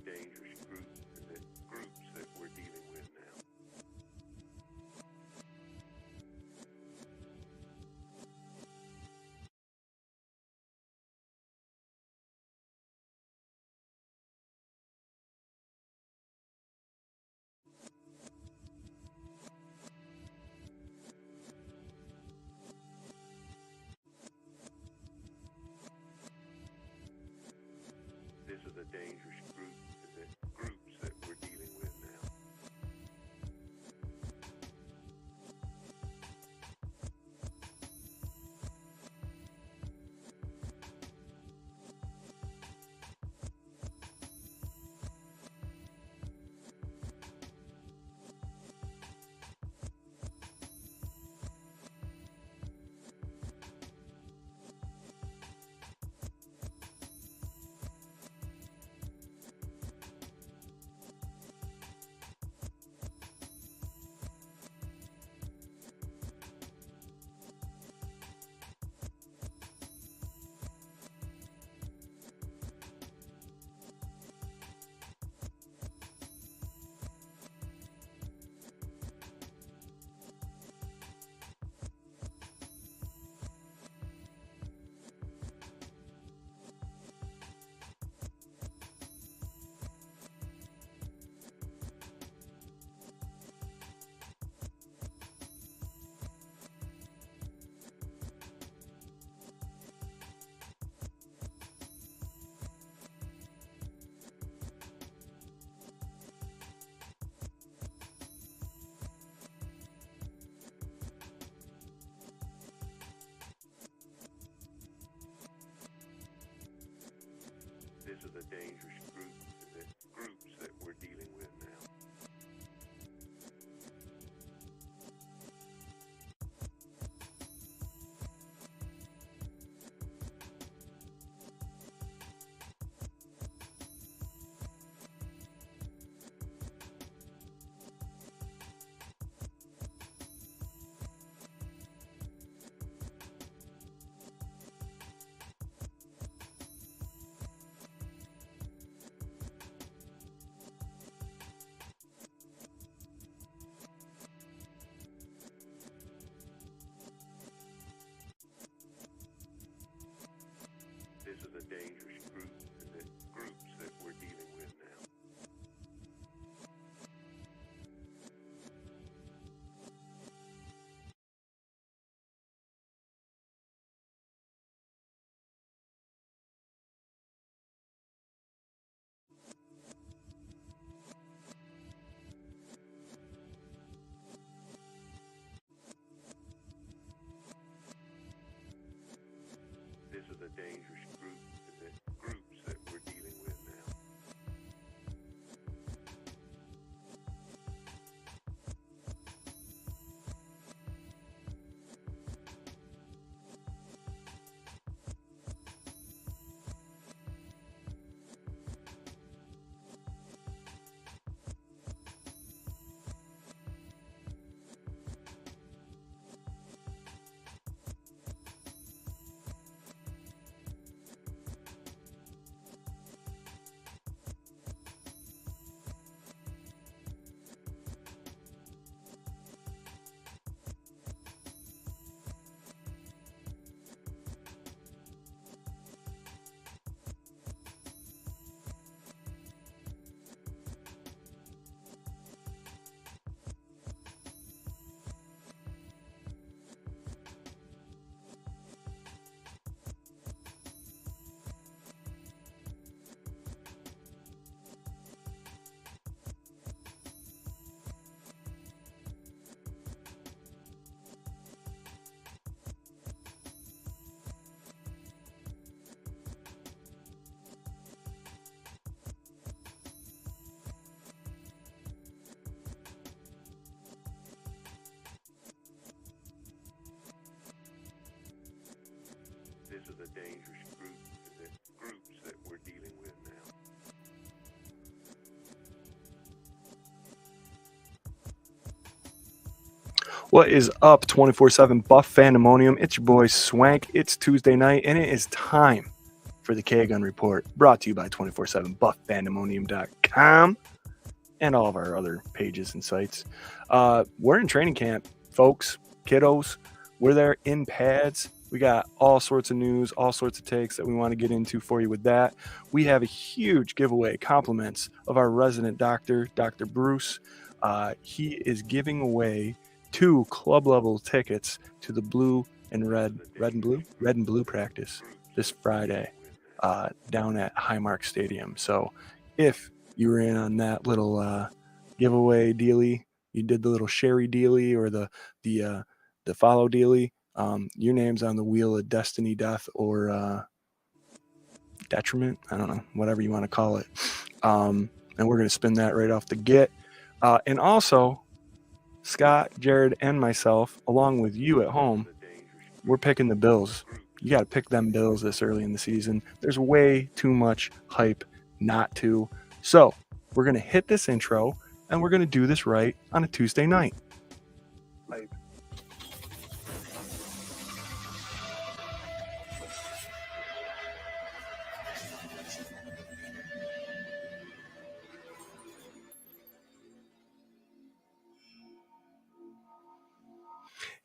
dangerous groups that we're dealing with now. This is a dangerous groups that we're dealing with now. This is a dangerous groups that we're dealing with now. This is a dangerous groups that we're dealing with now. This is a dangerous groups that we're dealing with now. This is a dangerous groups that we're dealing with now. What is up, 24/7 Buff Fandemonium? It's your boy Swank. It's Tuesday night, and it is time for the K-Gun Report, brought to you by 247buffandemonium.com and all of our other pages and sites. We're in training camp, folks, kiddos. We're there in pads. We got all sorts of news, all sorts of takes that we want to get into for you with that. We have a huge giveaway, compliments of our resident doctor, Dr. Bruce. He is giving away 2 club level tickets to the blue and red and blue practice this Friday down at Highmark Stadium. So if you were in on that little giveaway dealie, you did the little Sherry dealie or the follow dealie, your name's on the Wheel of Destiny, death, or detriment. I don't know, whatever you want to call it. And we're going to spin that right off the get. And also, Scott, Jarrod, and myself, along with you at home, we're picking the Bills. You got to pick them Bills this early in the season. There's way too much hype not to. So we're going to hit this intro, and we're going to do this right on a Tuesday night. Hype.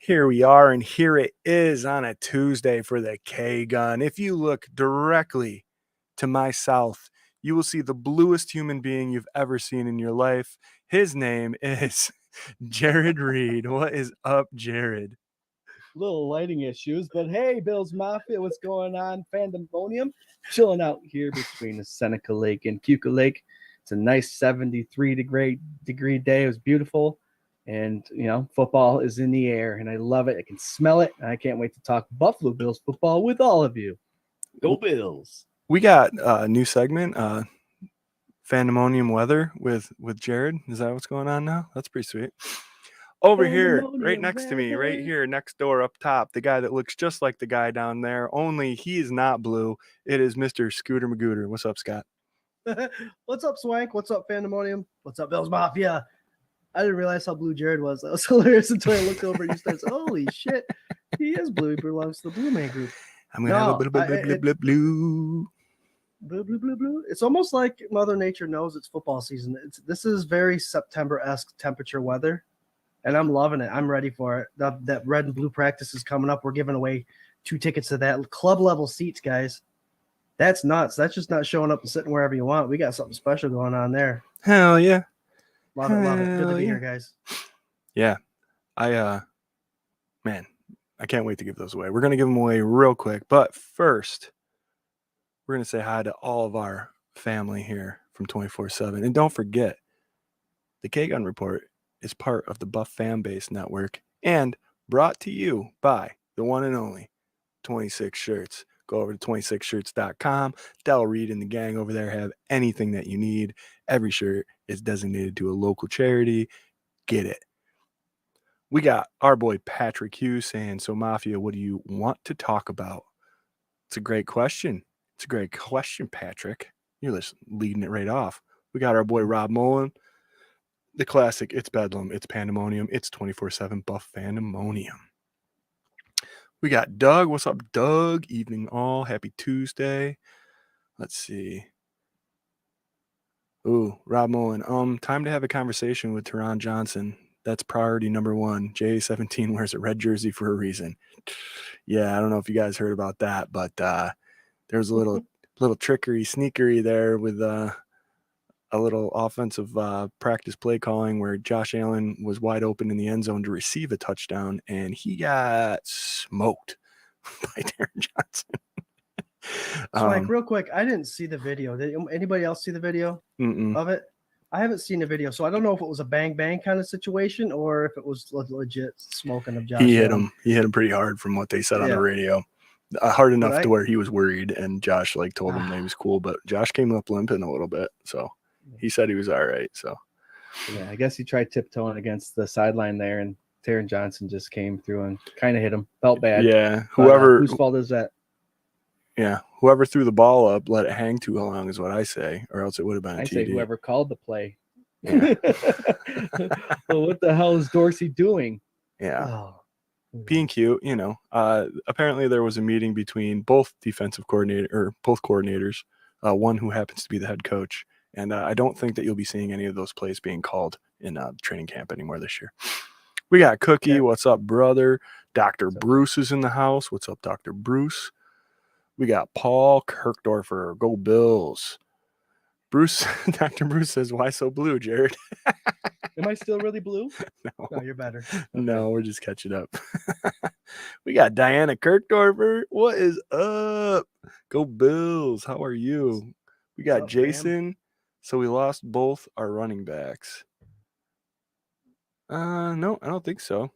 Here we are, and here it is on a Tuesday for the K-Gun. If you look directly to my south, you will see the bluest human being you've ever seen in your life. His name is Jarrod Reed. What is up, Jarrod? Little lighting issues, but hey, Bills Mafia, what's going on? Fandemonium, chilling out here between the Seneca Lake and Cuca Lake. It's a nice 73 degree day. It was beautiful. And, you know, football is in the air, and I love it. I can smell it, and I can't wait to talk Buffalo Bills football with all of you. Go Bills. We got a new segment, Fandemonium Weather with Jarrod. Is that what's going on now? That's pretty sweet. Over here, right next to me, right here, next door up top, the guy that looks just like the guy down there, only he is not blue. It is Mr. Scooter Magooter. What's up, Scott? What's up, Swank? What's up, Fandemonium? What's up, Bills Mafia? I didn't realize how blue Jarrod was. That was hilarious until I looked over and you started saying, holy shit, he is blue. He belongs to the Blue Man Group. I'm going to have a blue. Blue, blue, blue, blue. It's almost like Mother Nature knows it's football season. This is very September-esque temperature weather, and I'm loving it. I'm ready for it. That red and blue practice is coming up. We're giving away 2 tickets to that. Club-level seats, guys. That's nuts. That's just not showing up and sitting wherever you want. We got something special going on there. Hell yeah. Love it. Good to be here, guys. Yeah. Man, I can't wait to give those away. We're going to give them away real quick. But first, we're going to say hi to all of our family here from 24/7. And don't forget, the K-Gun Report is part of the Buff FamBase network and brought to you by the one and only 26 Shirts. Go over to 26shirts.com. Del Reed and the gang over there have anything that you need. Every shirt is designated to a local charity. Get it. We got our boy Patrick Hughes saying, so Mafia, what do you want to talk about? It's a great question. It's a great question, Patrick. You're just leading it right off. We got our boy Rob Mullen. The classic, it's Bedlam, it's Pandemonium, it's 24/7 Buff Fandemonium. We got Doug. What's up, Doug? Evening all. Happy Tuesday. Let's see. Ooh, Rob Mullen. Time to have a conversation with Teron Johnson. That's priority number 1. J17 wears a red jersey for a reason. Yeah, I don't know if you guys heard about that, but there was a little trickery, sneakery there with a little offensive practice play calling where Josh Allen was wide open in the end zone to receive a touchdown, and he got smoked by Darren Johnson. So, real quick, I didn't see the video. Did anybody else see the video of it? I haven't seen the video, so I don't know if it was a bang kind of situation or if it was legit smoking of Josh. He hit him pretty hard from what they said on the radio. Hard enough to where he was worried, and Josh told him that he was cool, but Josh came up limping a little bit, so he said he was all right. So yeah, I guess he tried tiptoeing against the sideline there, and Taron Johnson just came through and kind of hit him. Felt bad. Yeah, whose fault is that? Yeah, whoever threw the ball up let it hang too long is what I say, or else it would have been a TD. I say whoever called the play. Yeah. Well, what the hell is Dorsey doing? Yeah. Oh. being cute, you know. Apparently there was a meeting between both coordinators, one who happens to be the head coach, and I don't think that you'll be seeing any of those plays being called in training camp anymore this year. We got Cookie. Yeah. What's up, brother? Dr. Bruce is in the house. What's up, Dr. Bruce? We got Paul Kirkdorfer. Go Bills. Bruce, Dr. Bruce says, why so blue, Jarrod? Am I still really blue? No. No, you're better. Okay. No, we're just catching up. We got Diana Kirkdorfer. What is up? Go Bills. How are you? We got What's up, Jason. So we lost both our running backs. No, I don't think so.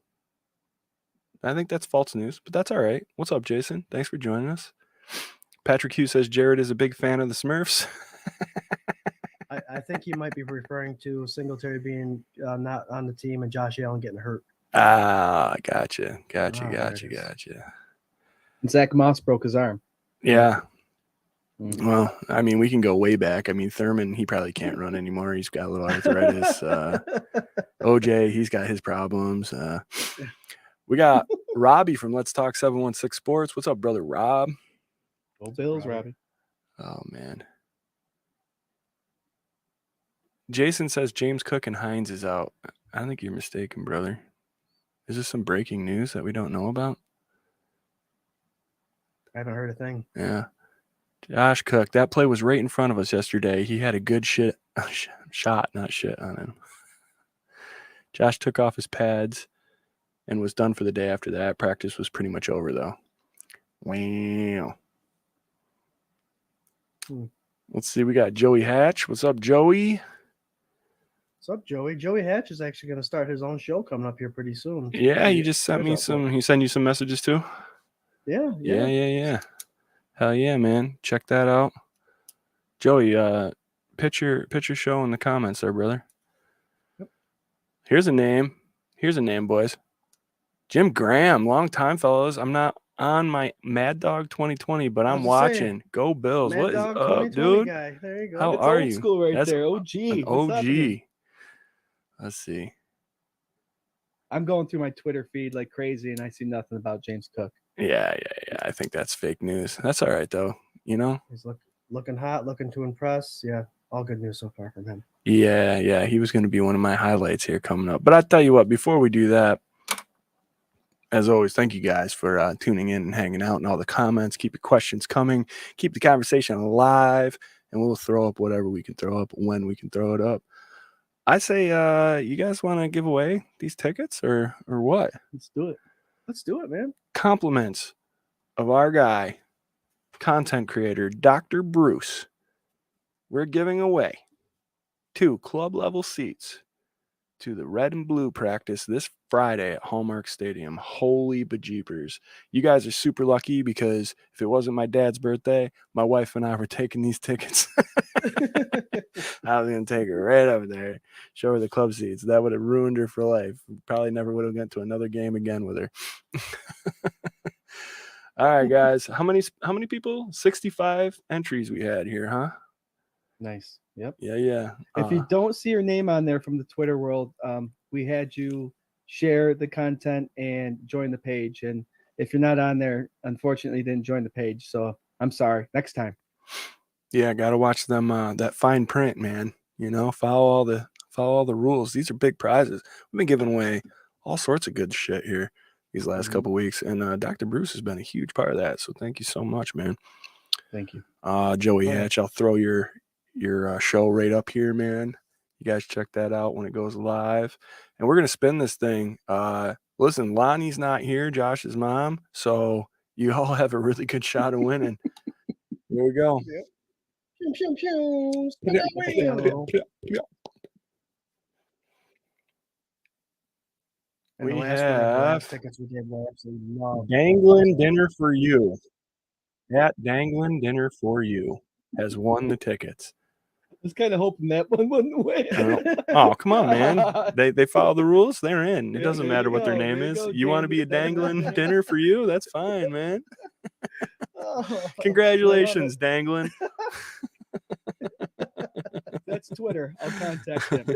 I think that's false news, but that's all right. What's up, Jason? Thanks for joining us. Patrick Hughes says Jarrod is a big fan of the Smurfs. I think you might be referring to Singletary being not on the team and Josh Allen getting hurt. Ah, gotcha. there it is. And Zach Moss broke his arm. Yeah. Mm. Well, I mean, we can go way back. I mean, Thurman, he probably can't run anymore. He's got a little arthritis. OJ, he's got his problems. We got Robbie from Let's Talk 716 Sports. What's up, brother Rob? Go Bills, Robbie. Oh, man. Jason says James Cook and Hines is out. I think you're mistaken, brother. Is this some breaking news that we don't know about? I haven't heard a thing. Yeah. Josh Cook, that play was right in front of us yesterday. He had a good shot, not shit on him. Josh took off his pads and was done for the day after that. Practice was pretty much over, though. Wow. Let's see. We got Joey Hatch. What's up, Joey? What's up, Joey? Joey Hatch is actually going to start his own show coming up here pretty soon. Yeah, he just sent me some. He sent you some messages, too? Yeah. Hell yeah, man. Check that out. Joey, pitch your show in the comments there, brother. Yep. Here's a name, boys. Jim Graham, long time, fellas. I'm not on my Mad Dog 2020, but I'm watching. Go Bills. Mad What is Dog up, 2020 dude? guy. There you go. How That's are old you? school right That's there. OG. An What's OG. happening? Let's see. I'm going through my Twitter feed like crazy, and I see nothing about James Cook. Yeah. I think that's fake news. That's all right, though. You know? He's looking hot, looking to impress. Yeah, all good news so far from him. Yeah. He was going to be one of my highlights here coming up. But I tell you what, before we do that, as always, thank you guys for tuning in and hanging out and all the comments. Keep your questions coming. Keep the conversation alive, and we'll throw up whatever we can throw up when we can throw it up. I say, you guys want to give away these tickets or what? Let's do it. Let's do it, man. Compliments of our guy, content creator, Dr. Bruce. We're giving away 2 club level seats to the red and blue practice this Friday at Hallmark Stadium. Holy bejeepers. You guys are super lucky because if it wasn't my dad's birthday, my wife and I were taking these tickets. I was going to take her right over there, show her the club seats. That would have ruined her for life. Probably never would have went to another game again with her. All right, guys. How many people? 65 entries we had here, huh? Nice. Yep. Yeah. If you don't see your name on there from the Twitter world, we had you share the content and join the page. And if you're not on there, unfortunately, you didn't join the page. So I'm sorry. Next time. Yeah, gotta watch them. That fine print, man. You know, follow all the rules. These are big prizes. We've been giving away all sorts of good shit here these last couple weeks, and Dr. Bruce has been a huge part of that. So thank you so much, man. Thank you. Joey Hatch, I'll throw your show right up here, man. You guys check that out when it goes live, and we're gonna spin this thing. Listen, Lonnie's not here, Josh's mom, so you all have a really good shot of winning. Here we go. Yep. And We the last one, the have last tickets we did were absolutely love. Dangling Dinner for You. That Dangling Dinner for You has won the tickets. I was kind of hoping that one wouldn't win. Oh, come on, man. They follow the rules. They're in. It Yeah, doesn't there matter you what their go. name There you is. go, You want to be a Dangling. Dangling Dinner for You? That's fine, man. Oh, Congratulations, Dangling. that's Twitter. I'll contact him.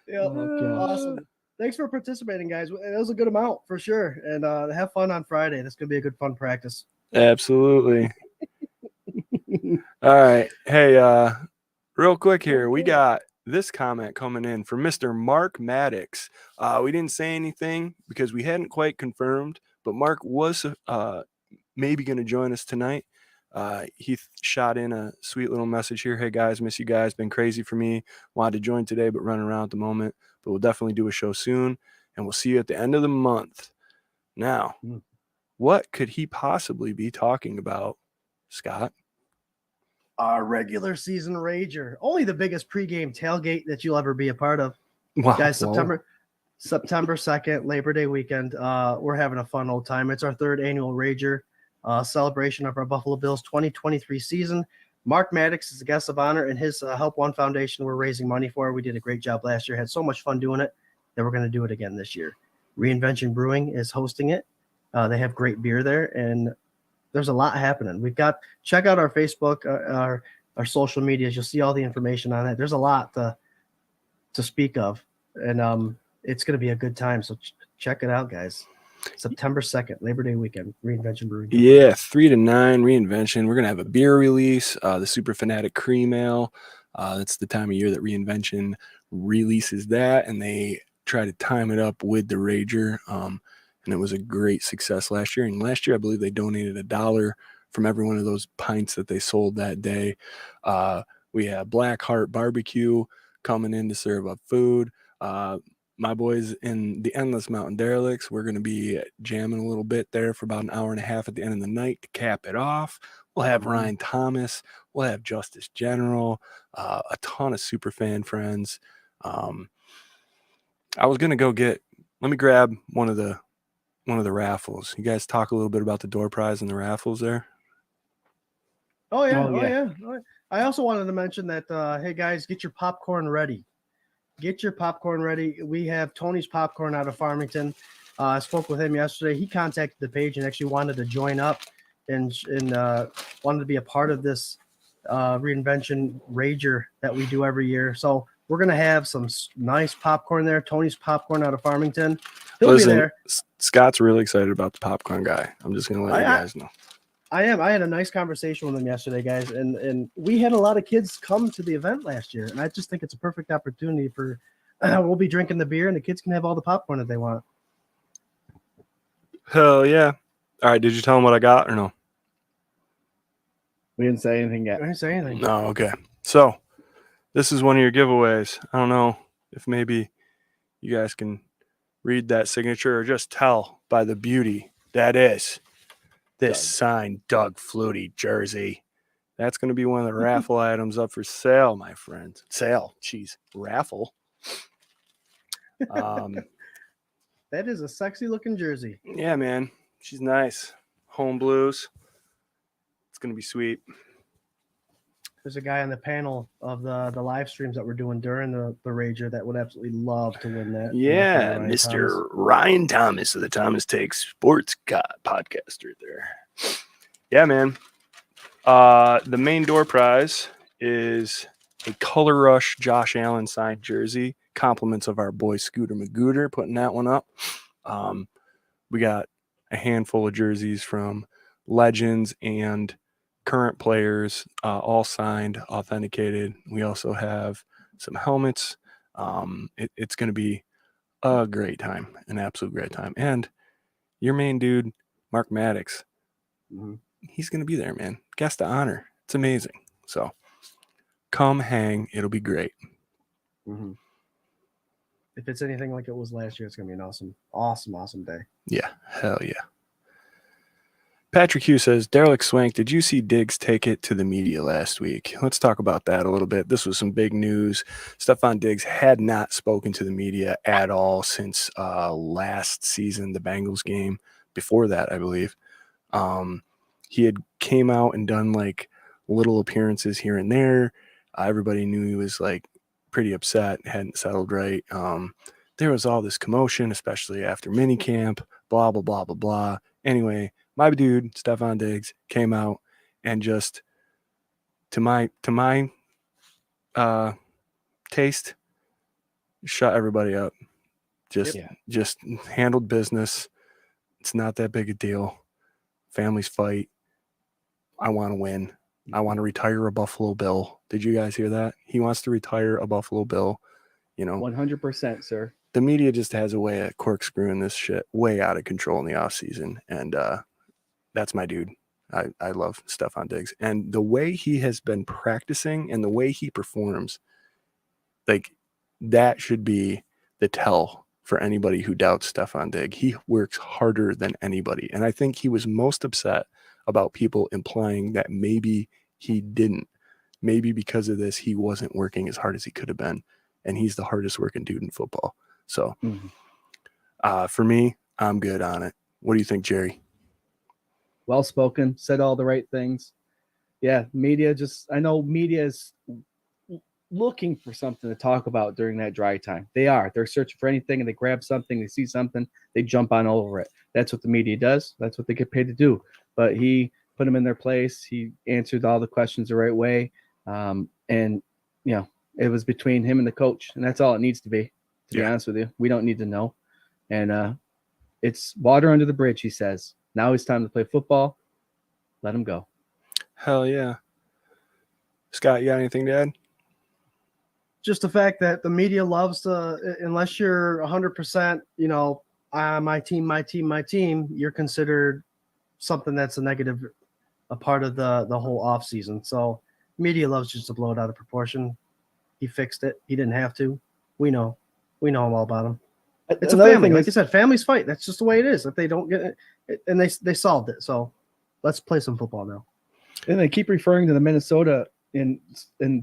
Yeah, Oh, awesome. Thanks for participating, guys. It was a good amount for sure. And have fun on Friday. This is gonna be a good fun practice. Absolutely. All right. Hey, real quick here, we got this comment coming in from Mr. Mark Maddox. We didn't say anything because we hadn't quite confirmed, but Mark was maybe going to join us tonight. He shot in a sweet little message here. Hey guys, miss you guys. Been crazy for me. Wanted to join today, but running around at the moment. But we'll definitely do a show soon, and we'll see you at the end of the month. Now, what could he possibly be talking about, Scott? Our regular season rager, only the biggest pregame tailgate that you'll ever be a part of. Wow, Guys, September 2nd, Labor Day weekend. We're having a fun old time. It's our 3rd annual rager celebration of our Buffalo Bills 2023 season. Mark Maddox is a guest of honor, and his Help One Foundation we're raising money for. We did a great job last year. Had so much fun doing it that we're going to do it again this year. Reinvention Brewing is hosting it. They have great beer there, and there's a lot happening. Check out our Facebook, our social medias. You'll see all the information on it. There's a lot to speak of, and it's going to be a good time. So check it out, guys. September 2nd, Labor Day weekend, Reinvention Brewing. Yeah, 3 to 9 Reinvention. We're going to have a beer release, the Super Fanatic Cream Ale. That's the time of year that Reinvention releases that, and they try to time it up with the Rager. And it was a great success last year. And last year, I believe they donated $1 from every one of those pints that they sold that day. We have Black Heart Barbecue coming in to serve up food. My boys in the Endless Mountain Derelicts, we're going to be jamming a little bit there for about an hour and a half at the end of the night to cap it off. We'll have Ryan Thomas. We'll have Justice General, a ton of super fan friends. I was going to go let me grab one of the raffles. You guys talk a little bit about the door prize and the raffles there. Oh yeah. I also wanted to mention that hey guys, get your popcorn ready. We have Tony's Popcorn out of Farmington. I spoke with him yesterday. He contacted the page and actually wanted to join up and wanted to be a part of this Reinvention Rager that we do every year. So we're going to have some nice popcorn there. Tony's Popcorn out of Farmington. He'll be there. Scott's really excited about the popcorn guy. I'm just going to let you guys know. I am. I had a nice conversation with him yesterday, guys, and we had a lot of kids come to the event last year, and I just think it's a perfect opportunity for we'll be drinking the beer, and the kids can have all the popcorn that they want. Hell yeah. All right, did you tell them what I got or no? We didn't say anything yet. I didn't say anything. No, okay. So this is one of your giveaways. I don't know if maybe you guys can read that signature or just tell by the beauty that is this signed Doug Flutie jersey. That's going to be one of the raffle items up for sale, my friends. Raffle. That is a sexy looking jersey. Yeah, man. She's nice. Home blues. It's going to be sweet. There's a guy on the panel of the live streams that we're doing during the Rager that would absolutely love to win that. Yeah, Mr. Ryan Thomas of the Thomas Takes Sports podcast right there. Yeah, man. The main door prize is a Color Rush Josh Allen signed jersey. Compliments of our boy Scooter Magooter putting that one up. We got a handful of jerseys from legends and current players, all signed, authenticated. We also have some helmets. It's going to be a great time, an absolute great time. And your main dude, Mark Maddox, he's going to be there, man. Guest of honor. It's amazing. So come hang. It'll be great. Mm-hmm. If it's anything like it was last year, it's going to be an awesome day. Yeah, hell yeah. Patrick Hugh says, Derek Swank, did you see Diggs take it to the media last week? Let's talk about that a little bit. This was some big news. Stephon Diggs had not spoken to the media at all since last season, the Bengals game. Before that, I believe. He had came out and done like little appearances here and there. Everybody knew he was like pretty upset, hadn't settled right. There was all this commotion, especially after minicamp, blah, blah, blah, blah, blah. Anyway, my dude, Stephon Diggs, came out and just, to my taste, shut everybody up. Just handled business. It's not that big a deal. Families fight. I want to win. I want to retire a Buffalo Bill. Did you guys hear that? He wants to retire a Buffalo Bill. 100%, sir. The media just has a way of corkscrewing this shit way out of control in the offseason. And that's my dude. I love Stefan Diggs. And the way he has been practicing and the way he performs, like, that should be the tell for anybody who doubts Stefan Diggs. He works harder than anybody. And I think he was most upset about people implying that maybe he didn't. Maybe because of this, he wasn't working as hard as he could have been. And he's the hardest working dude in football. So for me, I'm good on it. What do you think, Jerry? Well spoken, said all the right things. Yeah, I know media is looking for something to talk about during that dry time. They're searching for anything, and they grab something, they see something, they jump on over it. That's what the media does. That's what they get paid to do. But he put them in their place. He answered all the questions the right way. And it was between him and the coach, and that's all it needs to be honest with you. We don't need to know. And it's water under the bridge, he says. Now it's time to play football. Let him go. Hell yeah. Scott, you got anything to add? Just the fact that the media loves to, unless you're 100%, my team, you're considered something that's a part of the whole off season. So media loves just to blow it out of proportion. He fixed it. He didn't have to. We know all about him. It's a family. Like I said, families fight. That's just the way it is. If they don't get it, and they solved it. So let's play some football now. And they keep referring to the Minnesota, and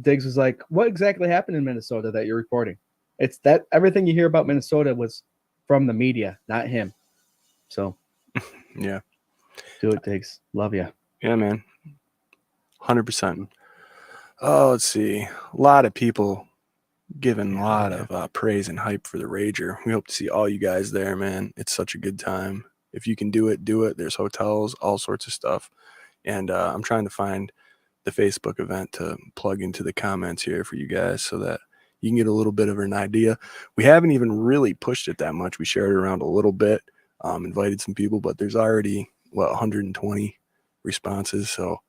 Diggs was like, what exactly happened in Minnesota that you're reporting? It's that everything you hear about Minnesota was from the media, not him. So yeah. Do it, Diggs. Love you. Yeah, man. 100%. Oh, let's see. A lot of people giving a lot of praise and hype for the Rager. We hope to see all you guys there, man. It's such a good time. If you can do it, do it. There's hotels, all sorts of stuff. And I'm trying to find the Facebook event to plug into the comments here for you guys so that you can get a little bit of an idea. We haven't even really pushed it that much. We shared it around a little bit, invited some people, but there's already, 120 responses. So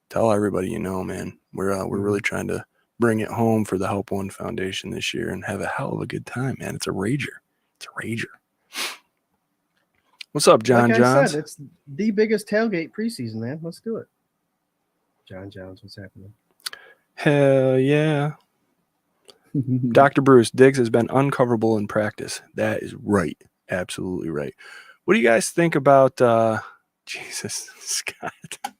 tell everybody, man, we're really trying to bring it home for the Help One Foundation this year and have a hell of a good time, man. It's a Rager. What's up, John Like Johns? I said, it's the biggest tailgate preseason, man. Let's do it. John Johns, what's happening? Hell yeah. Dr. Bruce, Diggs has been uncoverable in practice. That is right. Absolutely right. What do you guys think about Jesus, Scott?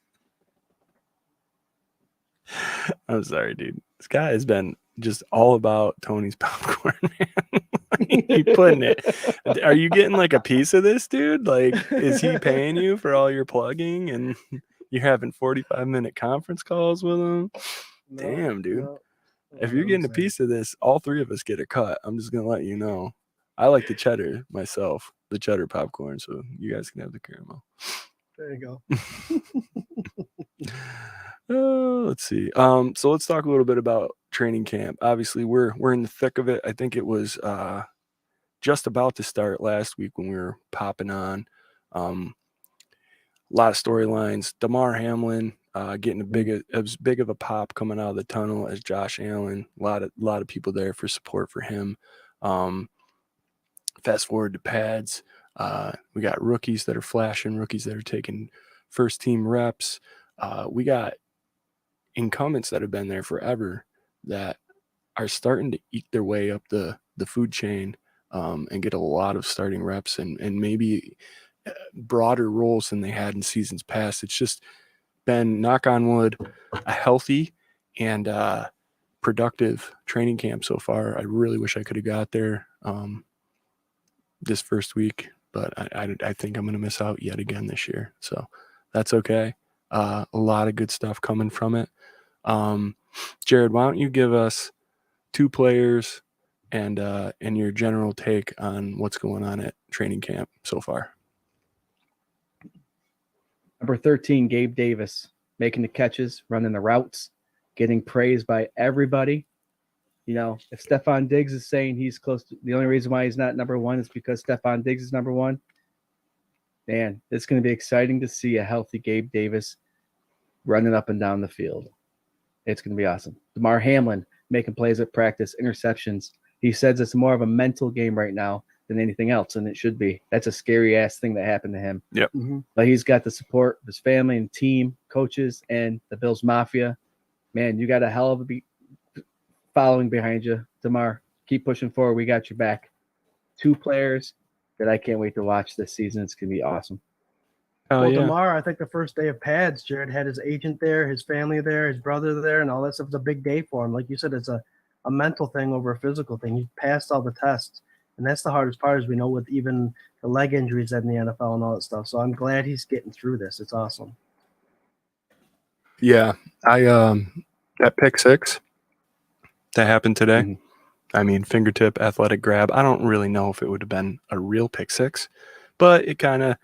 I'm sorry, dude. Scott has been just all about Tony's popcorn, man. He putting it. Are you getting like a piece of this, dude? Like, is he paying you for all your plugging and you're having 45-minute conference calls with him? No, Damn, dude. no. If you're getting a piece of this, all three of us get a cut. I'm just gonna let you know. I like the cheddar myself, the cheddar popcorn, so you guys can have the caramel. There you go. Let's see. So let's talk a little bit about training camp. Obviously, we're in the thick of it. I think it was just about to start last week when we were popping on. A lot of storylines. Damar Hamlin getting as big of a pop coming out of the tunnel as Josh Allen. A lot of people there for support for him. Fast forward to pads. We got rookies that are flashing, rookies that are taking first team reps. We got incumbents that have been there forever that are starting to eat their way up the food chain and get a lot of starting reps and maybe broader roles than they had in seasons past. It's just been, knock on wood, a healthy and productive training camp so far. I really wish I could have got there this first week, but I think I'm going to miss out yet again this year. So that's okay. A lot of good stuff coming from it. Jarrod, why don't you give us two players and your general take on what's going on at training camp so far? Number 13, Gabe Davis, making the catches, running the routes, getting praised by everybody. You know, if Stephon Diggs is saying he's close to the only reason why he's not number one is because Stephon Diggs is number one. Man, it's going to be exciting to see a healthy Gabe Davis running up and down the field. It's going to be awesome. DeMar Hamlin making plays at practice, interceptions. He says it's more of a mental game right now than anything else, and it should be. That's a scary-ass thing that happened to him. Yep. But he's got the support of his family and team, coaches, and the Bills Mafia. Man, you got a hell of a following behind you, DeMar. Keep pushing forward. We got your back. 2 players that I can't wait to watch this season. It's going to be awesome. Oh, Well, yeah. tomorrow, I think the first day of pads, Jarrod had his agent there, his family there, his brother there, and all that stuff. It's a big day for him. Like you said, it's a mental thing over a physical thing. He passed all the tests, and that's the hardest part, as we know, with even the leg injuries in the NFL and all that stuff. So I'm glad he's getting through this. It's awesome. Yeah, that pick 6 that happened today. I mean, fingertip athletic grab. I don't really know if it would have been a real pick 6, but it kind of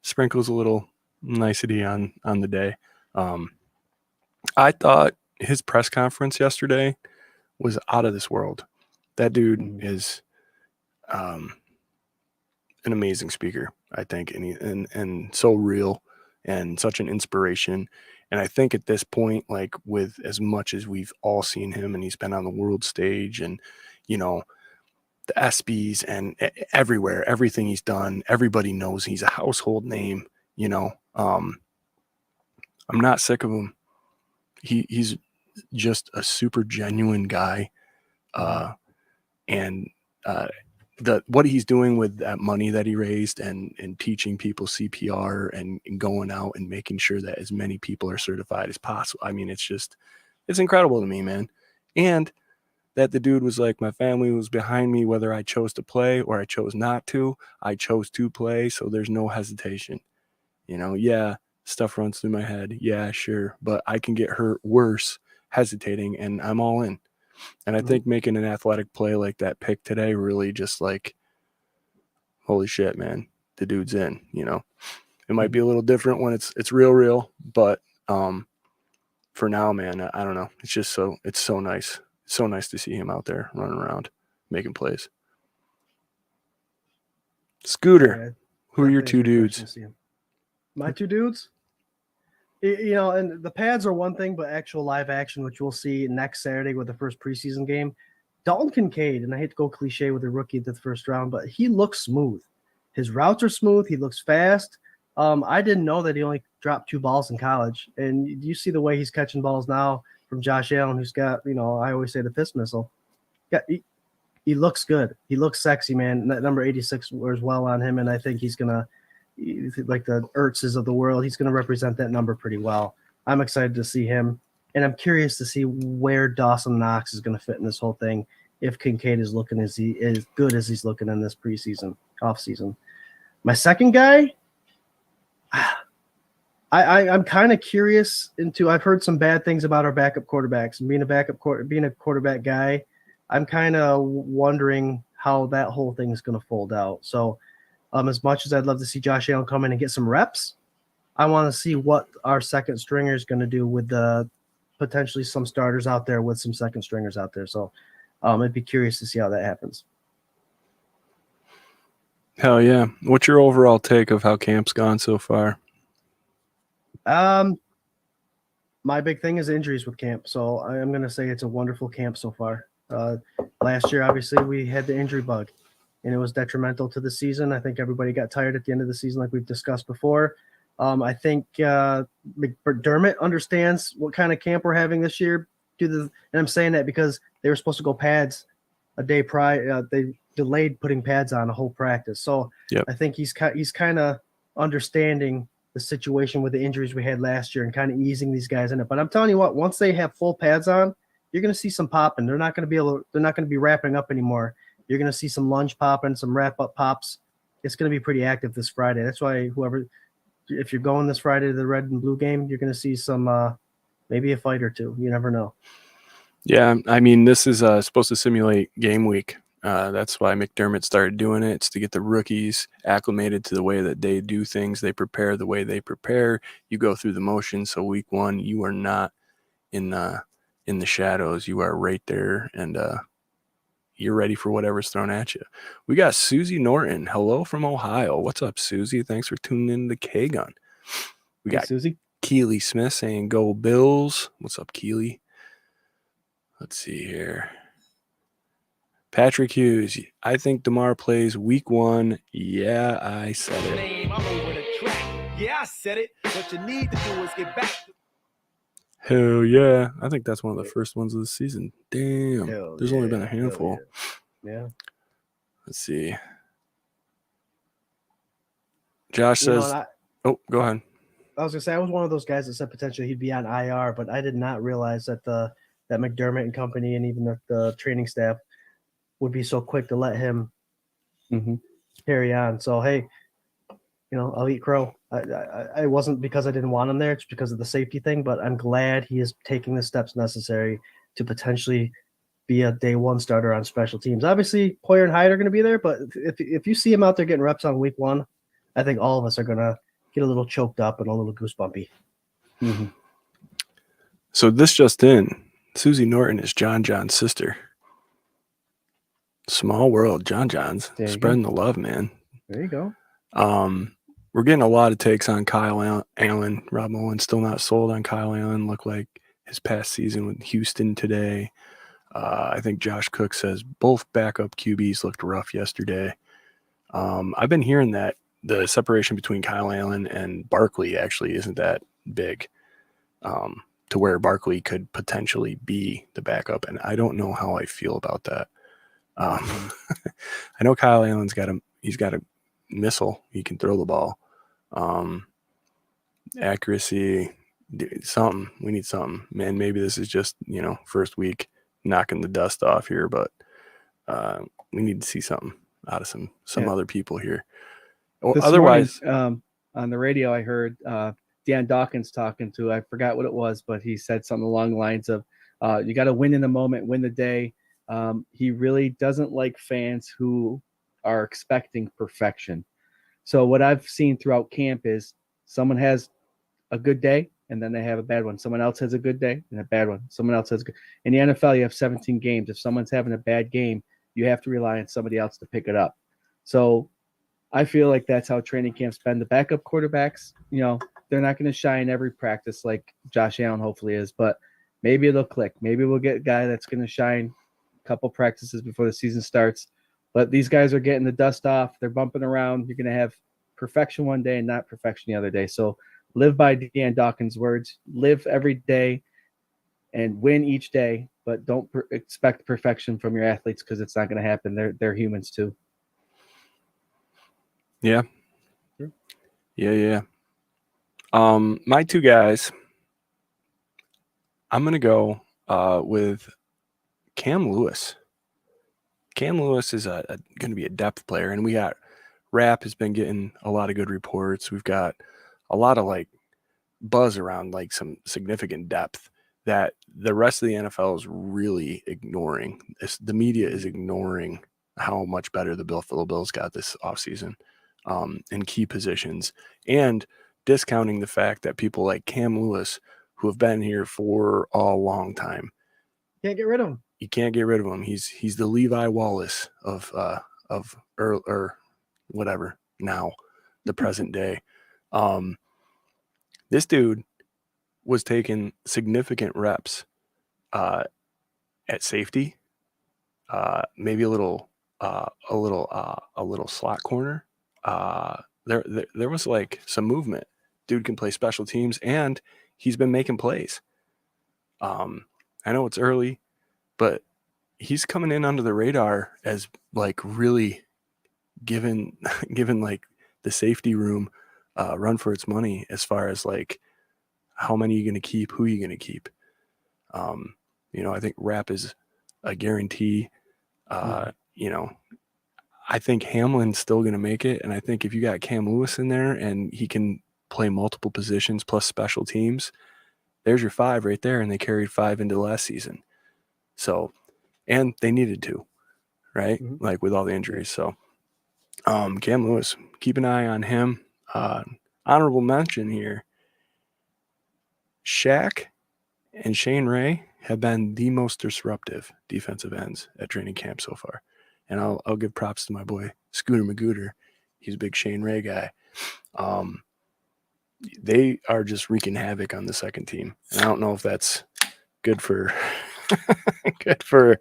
sprinkles a little nicety on the day. I thought his press conference yesterday was out of this world. That dude is an amazing speaker, I think, and so real and such an inspiration. And I think at this point, like with as much as we've all seen him and he's been on the world stage and, you know, the ESPYs and everywhere, everything he's done, everybody knows he's a household name, you know. I'm not sick of him. He's just a super genuine guy. And what he's doing with that money that he raised and teaching people CPR and going out and making sure that as many people are certified as possible. I mean, it's incredible to me, man. And that the dude was like, my family was behind me, whether I chose to play or I chose not to. I chose to play, so there's no hesitation. You know, yeah, stuff runs through my head. Yeah, sure. But I can get hurt worse hesitating, and I'm all in. And I think making an athletic play like that pick today really just like, holy shit, man, the dude's in, you know. It might be a little different when it's real, but for now, man, I don't know. It's so nice. It's so nice to see him out there running around, making plays. Scooter, who are your 2 dudes? My 2 dudes? You know, and the pads are one thing, but actual live action, which we'll see next Saturday with the first preseason game. Dalton Kincaid, and I hate to go cliche with a rookie at the first round, but he looks smooth. His routes are smooth. He looks fast. I didn't know that he only dropped 2 balls in college. And you see the way he's catching balls now from Josh Allen, who's got, you know, I always say the fist missile. He looks good. He looks sexy, man. That number 86 wears well on him, and I think he's going to, like the Ertzes of the world, he's going to represent that number pretty well. I'm excited to see him, and I'm curious to see where Dawson Knox is going to fit in this whole thing if Kincaid is looking as good as he's looking in this preseason, off-season. My second guy, I'm kind of curious into. I've heard some bad things about our backup quarterbacks, and being a quarterback guy, I'm kind of wondering how that whole thing is going to fold out. So, as much as I'd love to see Josh Allen come in and get some reps, I want to see what our second stringer is going to do with the potentially some starters out there with some second stringers out there. So, I'd be curious to see how that happens. Hell yeah! What's your overall take of how camp's gone so far? My big thing is injuries with camp. So I am going to say it's a wonderful camp so far. Last year, obviously, we had the injury bug, and it was detrimental to the season. I think everybody got tired at the end of the season, like we've discussed before. I think McDermott understands what kind of camp we're having this year. And I'm saying that because they were supposed to go pads a day prior. They delayed putting pads on a whole practice. So I think he's kind of understanding the situation with the injuries we had last year and kind of easing these guys in it. But I'm telling you what, once they have full pads on, you're going to see some popping. They're not going to be wrapping up anymore. You're going to see some lunge popping, some wrap up pops. It's going to be pretty active this Friday. That's why if you're going this Friday to the red and blue game, you're going to see some, maybe a fight or two. You never know. Yeah. I mean, this is supposed to simulate game week. That's why McDermott started doing it. It's to get the rookies acclimated to the way that they do things. They prepare the way they prepare. You go through the motions. So week 1, you are not in in the shadows. You are right there, and you're ready for whatever's thrown at you. We got Susie Norton. Hello from Ohio. What's up, Susie? Thanks for tuning in to K-Gun. We Hey, got Susie. Keely Smith saying, go Bills. What's up, Keely? Let's see here. Patrick Hughes. I think DeMar plays week 1. Yeah, I said it. I'm over the track. Yeah, I said it. What you need to do is get back. Hell yeah. I think that's one of the first ones of the season. Damn. Hell There's only been a yeah, hell handful. Yeah. Let's see. Josh You know, says, and oh, go ahead. I was gonna say I was one of those guys that said potentially he'd be on IR, but I did not realize that that McDermott and company and even the training staff would be so quick to let him carry on. So hey, I'll eat crow. I wasn't because I didn't want him there; it's because of the safety thing. But I'm glad he is taking the steps necessary to potentially be a day 1 starter on special teams. Obviously, Poyer and Hyde are going to be there, but if you see him out there getting reps on week 1, I think all of us are going to get a little choked up and a little goosebumpy. So this just in, Susie Norton is John John's sister. Small world, John's spreading the love, man. There you go. We're getting a lot of takes on Kyle Allen. Rob Mullen still not sold on Kyle Allen. Looked like his past season with Houston today. I think Josh Cook says both backup QBs looked rough yesterday. I've been hearing that the separation between Kyle Allen and Barkley actually isn't that big, to where Barkley could potentially be the backup. And I don't know how I feel about that. I know Kyle Allen's got a missile. He can throw the ball. Accuracy, something. We need something. Man, maybe this is just, first week knocking the dust off here, but we need to see something out of some other people here. This Otherwise, morning, on the radio, I heard Dan Dawkins talking to, I forgot what it was, but he said something along the lines of, you got to win in the moment, win the day. He really doesn't like fans who are expecting perfection. So what I've seen throughout camp is someone has a good day and then they have a bad one. Someone else has a good day and a bad one. Someone else has good. In the NFL, you have 17 games. If someone's having a bad game, you have to rely on somebody else to pick it up. So I feel like that's how training camps been. The backup quarterbacks, they're not going to shine every practice like Josh Allen hopefully is, but maybe it'll click. Maybe we'll get a guy that's going to shine a couple practices before the season starts. But these guys are getting the dust off. They're bumping around. You're going to have perfection one day and not perfection the other day. So live by Dan Dawkins' words. Live every day and win each day, but don't expect perfection from your athletes because it's not going to happen. They're humans too. Yeah. My two guys, I'm going to go with Cam Lewis. Cam Lewis is going to be a depth player, and we got Rap has been getting a lot of good reports. We've got a lot of buzz around some significant depth that the rest of the NFL is really ignoring. The media is ignoring how much better the Buffalo Bills got this offseason in key positions, and discounting the fact that people like Cam Lewis, who have been here for a long time, Can't get rid of him. You can't get rid of him. He's the Levi Wallace of whatever now, the present day. This dude was taking significant reps at safety, maybe a little slot corner. There was some movement. Dude can play special teams, and he's been making plays. I know it's early, but he's coming in under the radar as really given the safety room run for its money as far as how many you're going to keep, who you're going to keep. I think Rap is a guarantee. I think Hamlin's still going to make it, and I think if you got Cam Lewis in there and he can play multiple positions plus special teams, there's your 5 right there, and they carried 5 into last season. So, and they needed to, right? With all the injuries. So, Cam Lewis, keep an eye on him. Honorable mention here, Shaq and Shane Ray have been the most disruptive defensive ends at training camp so far. And I'll give props to my boy Scooter Magooter. He's a big Shane Ray guy. They are just wreaking havoc on the second team. And I don't know if that's good for good for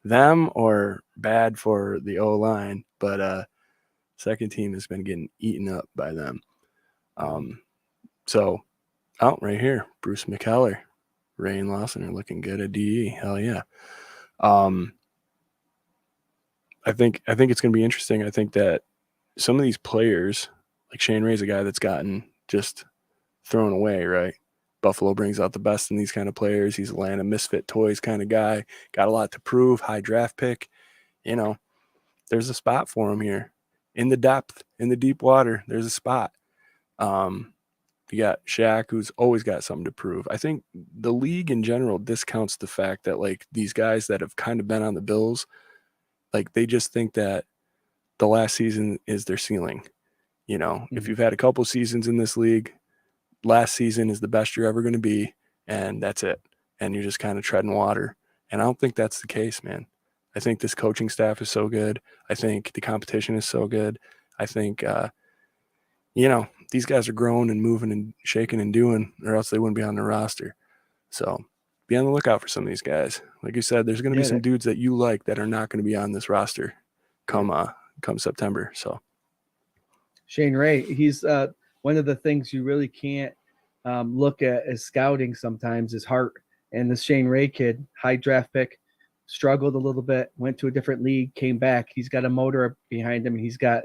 them or bad for the O-line, but second team has been getting eaten up by them. So out right here, Bruce McKellar, Ray and Lawson are looking good at DE. Hell yeah. I think it's going to be interesting. I think that some of these players, like Shane Ray's a guy that's gotten just thrown away, right? Buffalo brings out the best in these kind of players. He's a land of misfit toys kind of guy. Got a lot to prove. High draft pick. You know, there's a spot for him here in the depth, in the deep water. There's a spot. You got Shaq, who's always got something to prove. I think the league in general discounts the fact that like these guys that have kind of been on the Bills, like they just think that the last season is their ceiling. You know, if you've had a couple seasons in this league, last season is the best you're ever going to be, and that's it. And you're just kind of treading water. And I don't think that's the case, man. I think this coaching staff is so good. I think the competition is so good. I think, you know, these guys are growing and moving and shaking and doing, or else they wouldn't be on the roster. So be on the lookout for some of these guys. Like you said, there's going to be some dudes that you like that are not going to be on this roster come September. So Shane Ray, he's one of the things you really can't look at as scouting sometimes is heart. And this Shane Ray kid, high draft pick, struggled a little bit, went to a different league, came back. He's got a motor behind him, and he's got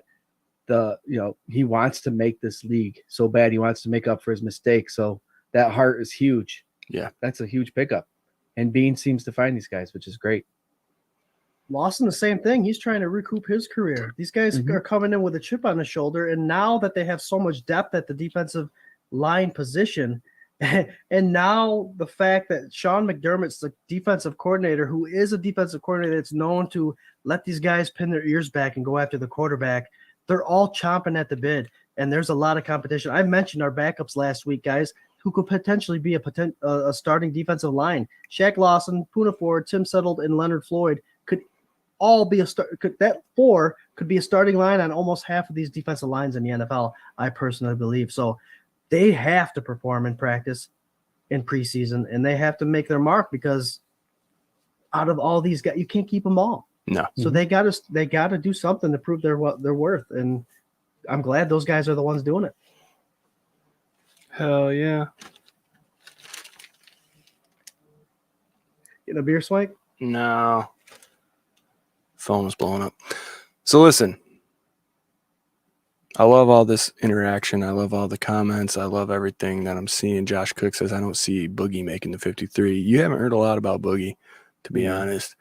he wants to make this league so bad. He wants to make up for his mistakes. So that heart is huge. Yeah. That's a huge pickup. And Bean seems to find these guys, which is great. Lawson, the same thing. He's trying to recoup his career. These guys are coming in with a chip on the shoulder, and now that they have so much depth at the defensive line position, and now the fact that Sean McDermott's the defensive coordinator, who is a defensive coordinator that's known to let these guys pin their ears back and go after the quarterback, they're all chomping at the bid, and there's a lot of competition. I mentioned our backups last week, guys, who could potentially be a starting defensive line. Shaq Lawson, Poona Ford, Tim Settled, and Leonard Floyd could all be a start. That four could be a starting line on almost half of these defensive lines in the NFL, I personally believe. So they have to perform in practice in preseason, and they have to make their mark because out of all these guys, you can't keep them all. No. So they got to do something to prove their worth, and I'm glad those guys are the ones doing it. Hell yeah. Getting a beer, Swank? No. Phone was blowing up. So listen, I love all this interaction. I love all the comments. I love everything that I'm seeing. Josh Cook says, I don't see Boogie making the 53. You haven't heard a lot about Boogie, to be honest.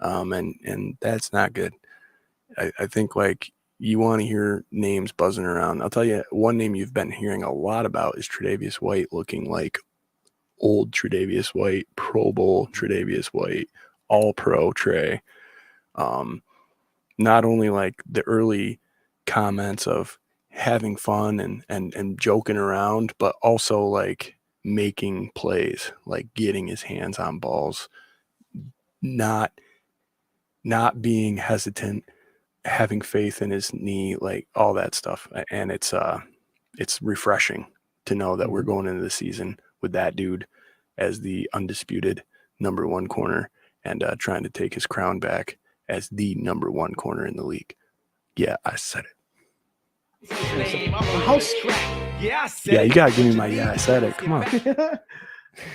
And that's not good. I think like you want to hear names buzzing around. I'll tell you one name you've been hearing a lot about is Tre'Davious White, looking like old Tre'Davious White, Pro Bowl Tre'Davious White, all pro Trey. Not only like the early comments of having fun and joking around, but also like making plays, like getting his hands on balls, not being hesitant, having faith in his knee, like all that stuff. And it's refreshing to know that we're going into the season with that dude as the undisputed number one corner and trying to take his crown back as the number one corner in the league. Yeah, I said it. Yeah, you gotta give me my I said it. Come on.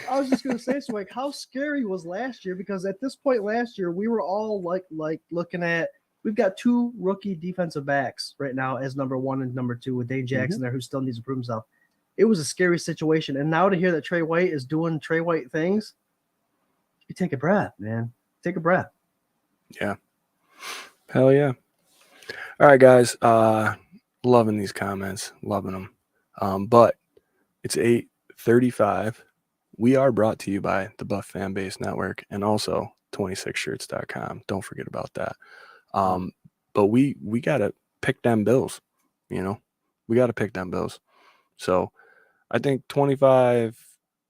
I was just gonna say, so like, how scary was last year? Because at this point last year, we were all like looking at, we've got two rookie defensive backs right now as number one and number two with Dane Jackson there, who still needs to prove himself. It was a scary situation, and now to hear that Trey White is doing Trey White things, you take a breath, man. Take a breath. Yeah. Hell yeah. All right, guys. Loving these comments. Loving them. But it's 8:35. We are brought to you by the Buff FamBase Network and also 26shirts.com. Don't forget about that. But we got to pick them Bills, you know. We got to pick them Bills. So I think 25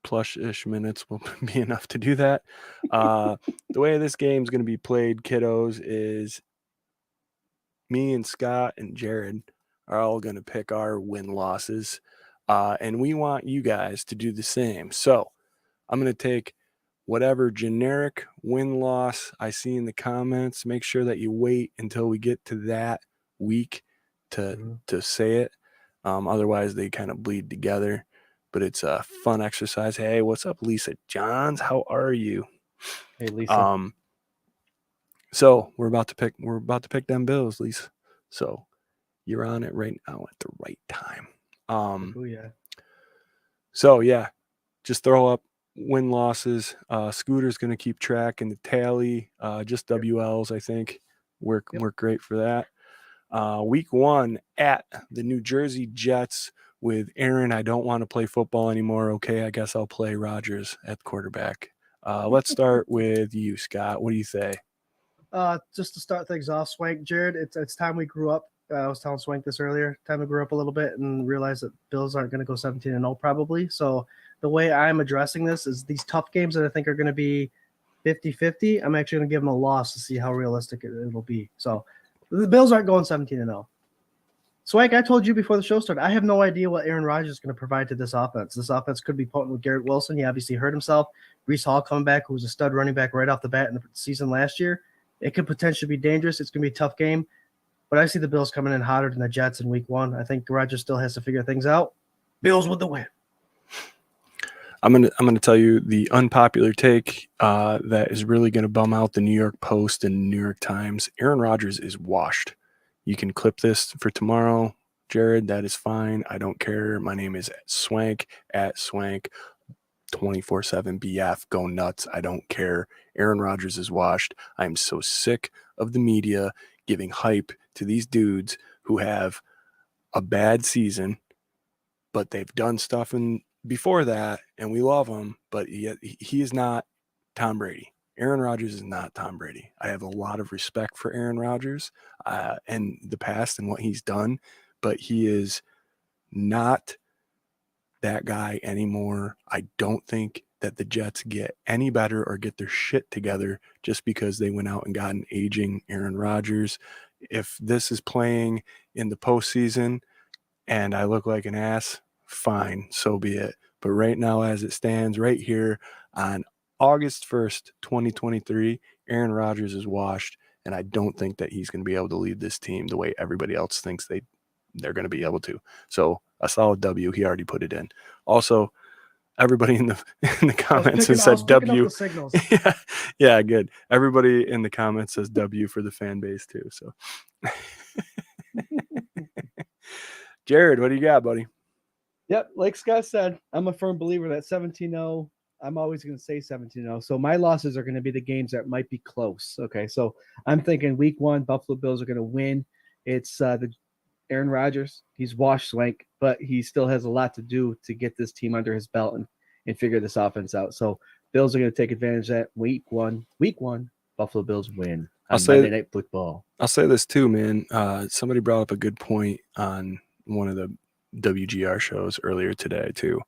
plus-ish minutes will be enough to do that. The way this game is going to be played, kiddos, is me and Scott and Jarrod are all going to pick our win-losses, and we want you guys to do the same. So I'm going to take whatever generic win-loss I see in the comments. Make sure that you wait until we get to that week to say it. Otherwise, they kind of bleed together. But it's a fun exercise. Hey, what's up, Lisa Johns? How are you? Hey, Lisa. So we're about to pick them Bills, Lisa. So you're on it right now at the right time. Oh yeah. So yeah, just throw up win losses. Scooter's gonna keep track in the tally. Just WLs, I think, work great for that. Week 1 at the New Jersey Jets with Aaron. I don't want to play football anymore. Okay, I guess I'll play Rodgers at quarterback. Let's start with you, Scott. What do you say? Just to start things off, Swank, Jarrod, it's time we grew up. I was telling Swank this earlier. Time we grew up a little bit and realized that Bills aren't going to go 17-0 probably. So the way I'm addressing this is these tough games that I think are going to be 50-50. I'm actually going to give them a loss to see how realistic it will be. So the Bills aren't going 17-0. Swank, I told you before the show started, I have no idea what Aaron Rodgers is going to provide to this offense. This offense could be potent with Garrett Wilson. He obviously hurt himself. Breece Hall coming back, who was a stud running back right off the bat in the season last year. It could potentially be dangerous. It's going to be a tough game. But I see the Bills coming in hotter than the Jets in week 1. I think Rodgers still has to figure things out. Bills with the win. I'm gonna tell you the unpopular take that is really gonna bum out the New York Post and New York Times. Aaron Rodgers is washed. You can clip this for tomorrow, Jarrod. That is fine. I don't care. My name is Swank at Swank 24/7 BF. Go nuts. I don't care. Aaron Rodgers is washed. I'm so sick of the media giving hype to these dudes who have a bad season, but they've done stuff before that, and we love him, but he is not Tom Brady. Aaron Rodgers is not Tom Brady. I have a lot of respect for Aaron Rodgers and the past and what he's done, but he is not that guy anymore. I don't think that the Jets get any better or get their shit together just because they went out and got an aging Aaron Rodgers. If this is playing in the postseason and I look like an ass, fine, so be it. But right now, as it stands right here on August 1st, 2023, Aaron Rodgers is washed, and I don't think that he's going to be able to lead this team the way everybody else thinks they're going to be able to. So a solid W. He already put it in. Also, everybody in the comments has said W. Yeah, good. Everybody in the comments says W for the fan base too. So, Jarrod, what do you got, buddy? Yep, like Scott said, I'm a firm believer that 17-0. I'm always going to say 17-0. So my losses are going to be the games that might be close. Okay, so I'm thinking week 1, Buffalo Bills are going to win. It's the Aaron Rodgers. He's washed, Swank, but he still has a lot to do to get this team under his belt and figure this offense out. So Bills are going to take advantage of that. Week one, Buffalo Bills win on Monday Night Football. I'll say this too, man. Somebody brought up a good point on one of the WGR shows earlier today too.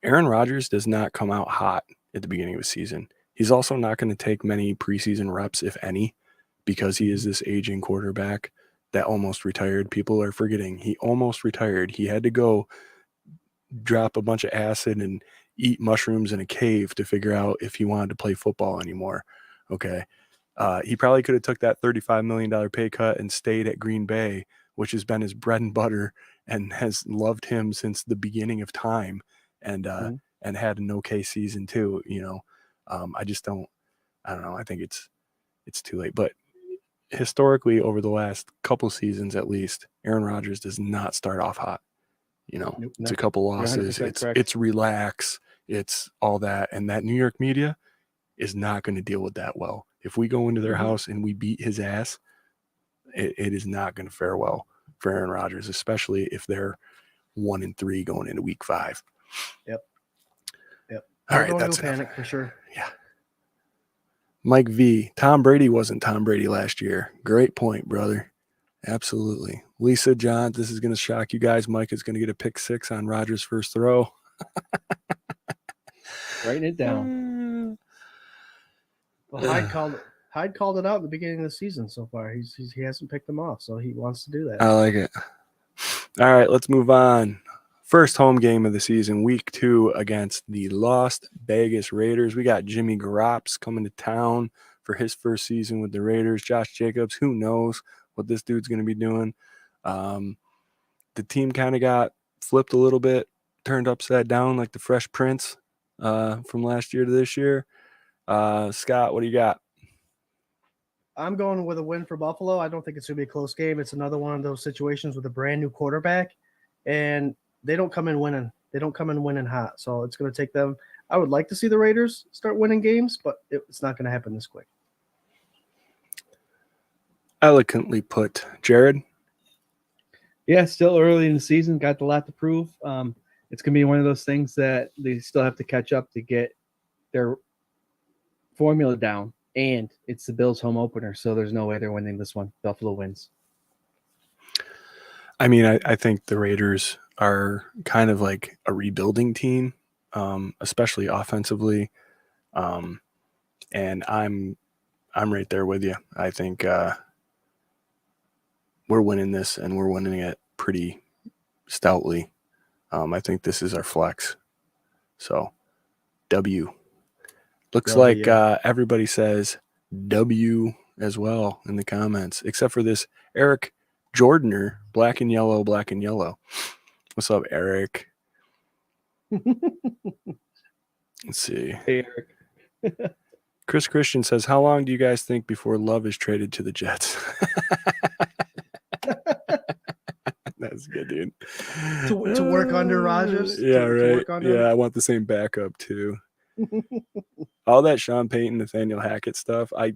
Aaron Rodgers does not come out hot at the beginning of a season. He's also not going to take many preseason reps, if any, because he is this aging quarterback that almost retired. People are forgetting he almost retired. He had to go drop a bunch of acid and eat mushrooms in a cave to figure out if he wanted to play football anymore. Okay. He probably could have took that $35 million pay cut and stayed at Green Bay, which has been his bread and butter and has loved him since the beginning of time, and had an okay season too. You know, I don't know. I think it's too late. But historically, over the last couple seasons at least, Aaron Rodgers does not start off hot. You know, it's a couple losses. It's relax. It's all that. And that New York media is not going to deal with that well. If we go into their house and we beat his ass, it is not going to fare well for Aaron Rodgers, especially if they're 1-3 going into week 5. Yep. All right, that's panic for sure. Yeah. Mike V. Tom Brady wasn't Tom Brady last year. Great point, brother. Absolutely. Lisa John, this is going to shock you guys. Mike is going to get a pick 6 on Rodgers' first throw. Writing it down. Well, Hyde called it out at the beginning of the season so far. He hasn't picked them off, so he wants to do that. I like it. All right, let's move on. First home game of the season, week 2 against the Las Vegas Raiders. We got Jimmy Garoppolo coming to town for his first season with the Raiders. Josh Jacobs, who knows what this dude's going to be doing. The team kind of got flipped a little bit, turned upside down like the Fresh Prince from last year to this year. Scott, what do you got? I'm going with a win for Buffalo. I don't think it's going to be a close game. It's another one of those situations with a brand new quarterback, and they don't come in winning. They don't come in winning hot. So it's going to take them. I would like to see the Raiders start winning games, but it's not going to happen this quick. Eloquently put. Jarrod? Yeah, still early in the season. Got a lot to prove. It's going to be one of those things that they still have to catch up to get their formula down. And it's the Bills' home opener, so there's no way they're winning this one. Buffalo wins. I mean, I think the Raiders are kind of like a rebuilding team, especially offensively. And I'm right there with you. I think we're winning this, and we're winning it pretty stoutly. I think this is our flex. So, W. Looks like everybody says W as well in the comments, except for this Eric Jordaner, black and yellow, black and yellow. What's up, Eric? Let's see. Hey, Eric. Chris Christian says, how long do you guys think before Love is traded to the Jets? That's good, dude. To work under Rodgers? Yeah, right. Yeah, I want the same backup, too. All that Sean Payton, Nathaniel Hackett stuff, I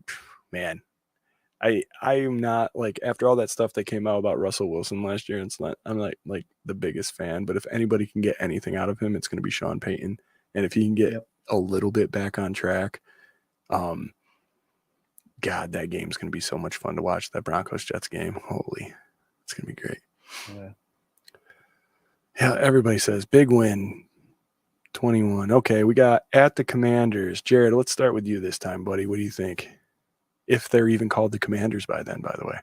am not like, after all that stuff that came out about Russell Wilson last year, I'm like the biggest fan, but if anybody can get anything out of him, it's going to be Sean Payton. And if he can get a little bit back on track, God, that game's going to be so much fun to watch. That Broncos Jets game. Holy, it's going to be great. Yeah, everybody says big win. 21. Okay, we got at the Commanders. Jarrod, let's start with you this time, buddy. What do you think? If they're even called the Commanders by then, by the way.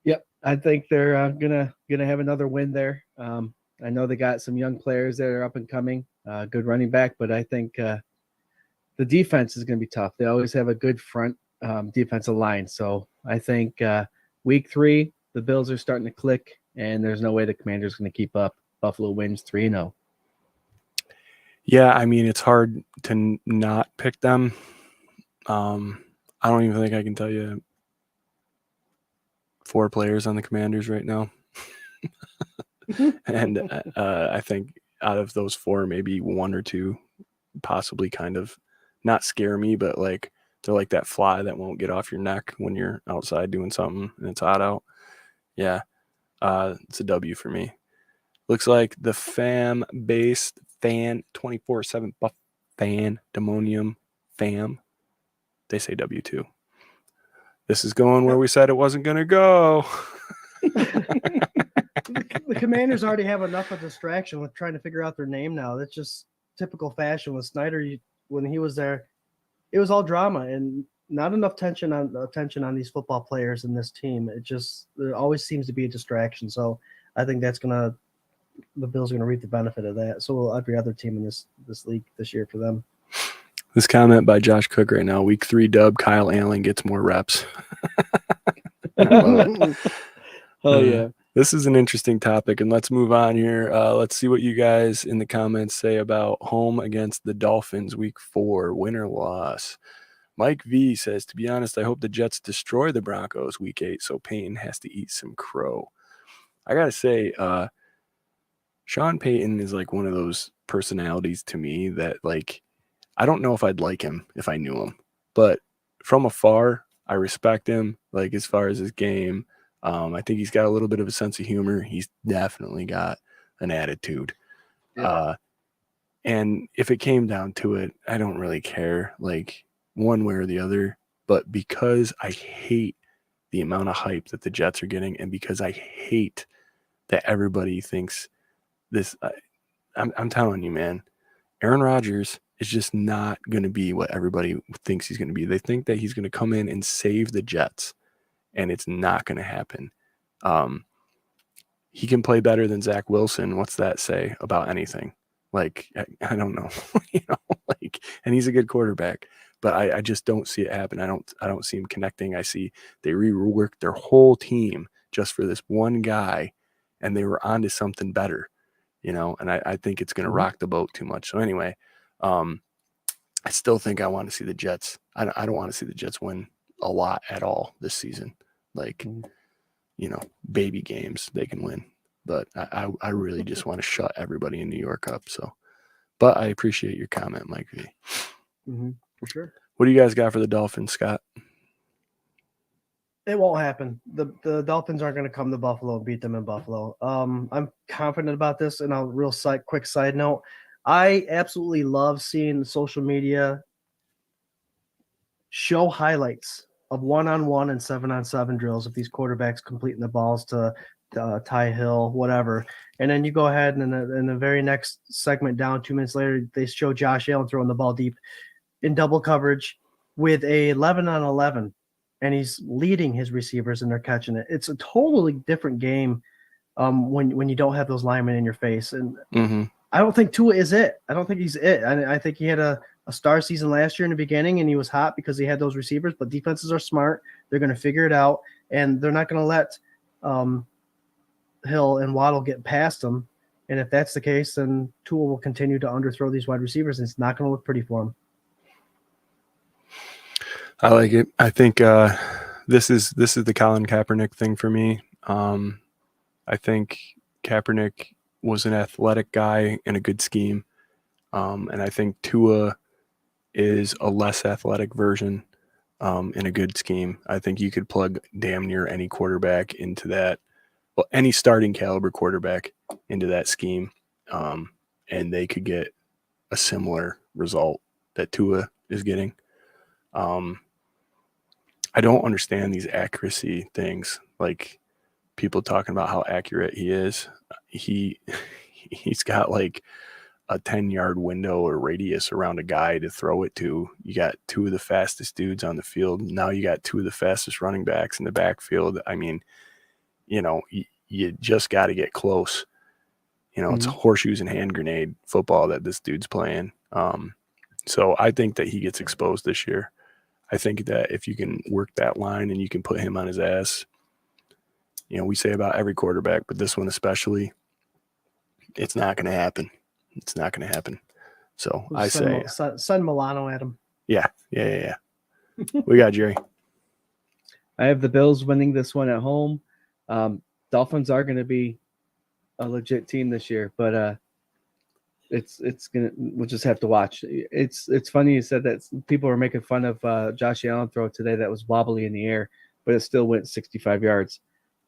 Yep, I think they're gonna have another win there. I know they got some young players that are up and coming, good running back, but I think the defense is gonna be tough. They always have a good front defensive line, so I think week 3 the Bills are starting to click, and there's no way the Commanders are gonna keep up. Buffalo wins 3-0. Yeah, I mean, it's hard to not pick them. I don't even think I can tell you 4 players on the Commanders right now. And I think out of those 4, maybe 1 or 2 possibly kind of not scare me, but like they're like that fly that won't get off your neck when you're outside doing something and it's hot out. Yeah, it's a W for me. Looks like the FamBase fan 24/7 buff Fandemonium fam. They say W2. This is going where we said it wasn't going to go. The Commanders already have enough of distraction with trying to figure out their name now. That's just typical fashion with Snyder. When he was there, it was all drama and not enough attention on these football players and this team. There always seems to be a distraction. So I think the Bills are going to reap the benefit of that. So will every other team in this league this year for them. This comment by Josh Cook right now, week 3 dub, Kyle Allen gets more reps. Oh, yeah. This is an interesting topic, and let's move on here. Let's see what you guys in the comments say about home against the Dolphins, week 4, win or loss. Mike V says, to be honest, I hope the Jets destroy the Broncos week 8, so Payton has to eat some crow. I got to say, Sean Payton is like one of those personalities to me that, like, I don't know if I'd like him if I knew him, but from afar, I respect him, like, as far as his game. I think he's got a little bit of a sense of humor. He's definitely got an attitude. Yeah. And if it came down to it, I don't really care, like, one way or the other. But because I hate the amount of hype that the Jets are getting, and because I hate that everybody thinks this, I'm telling you, man, Aaron Rodgers is just not going to be what everybody thinks he's going to be. They think that he's going to come in and save the Jets, and it's not going to happen. He can play better than Zach Wilson. What's that say about anything? Like, I don't know, and he's a good quarterback, but I just don't see it happen. I don't see him connecting. I see they reworked their whole team just for this one guy, and they were onto something better, and I think it's going to rock the boat too much. So anyway, I still think I want to see the Jets. I don't want to see the Jets win a lot at all this season. Like, baby games they can win, but I really just want to shut everybody in New York up. So, but I appreciate your comment, Mike V. For sure. What do you guys got for the Dolphins, Scott? It won't happen. The Dolphins aren't going to come to Buffalo and beat them in Buffalo. I'm confident about this. And a real quick side note, I absolutely love seeing social media show highlights of 1-on-1 and 7-on-7 drills of these quarterbacks completing the balls to Ty Hill, whatever. And then you go ahead and in the very next segment down 2 minutes later, they show Josh Allen throwing the ball deep in double coverage with a 11-on-11. And he's leading his receivers and they're catching it. It's a totally different game when you don't have those linemen in your face. And I don't think Tua is it. I don't think he's it. I think he had a star season last year in the beginning and he was hot because he had those receivers, but defenses are smart. They're going to figure it out and they're not going to let Hill and Waddle get past him. And if that's the case, then Tua will continue to underthrow these wide receivers and it's not going to look pretty for him. I like it. I think this is the Colin Kaepernick thing for me. I think Kaepernick was an athletic guy in a good scheme. And I think Tua is a less athletic version in a good scheme. I think you could plug damn near any quarterback into that, well, any starting caliber quarterback into that scheme, and they could get a similar result that Tua is getting. I don't understand these accuracy things, like people talking about how accurate he is. He's got like a 10-yard window or radius around a guy to throw it to. You got two of the fastest dudes on the field. Now you got two of the fastest running backs in the backfield. I mean, you just got to get close. It's horseshoes and hand grenade football that this dude's playing. So I think that he gets exposed this year. I think that if you can work that line and you can put him on his ass, we say about every quarterback, but this one especially, it's not going to happen. It's not going to happen. So I say send Milano at him. Yeah. We got Jerry. I have the Bills winning this one at home. Dolphins are going to be a legit team this year, but we'll just have to watch. It's funny you said that. People were making fun of Josh Allen throw today that was wobbly in the air, but it still went 65 yards.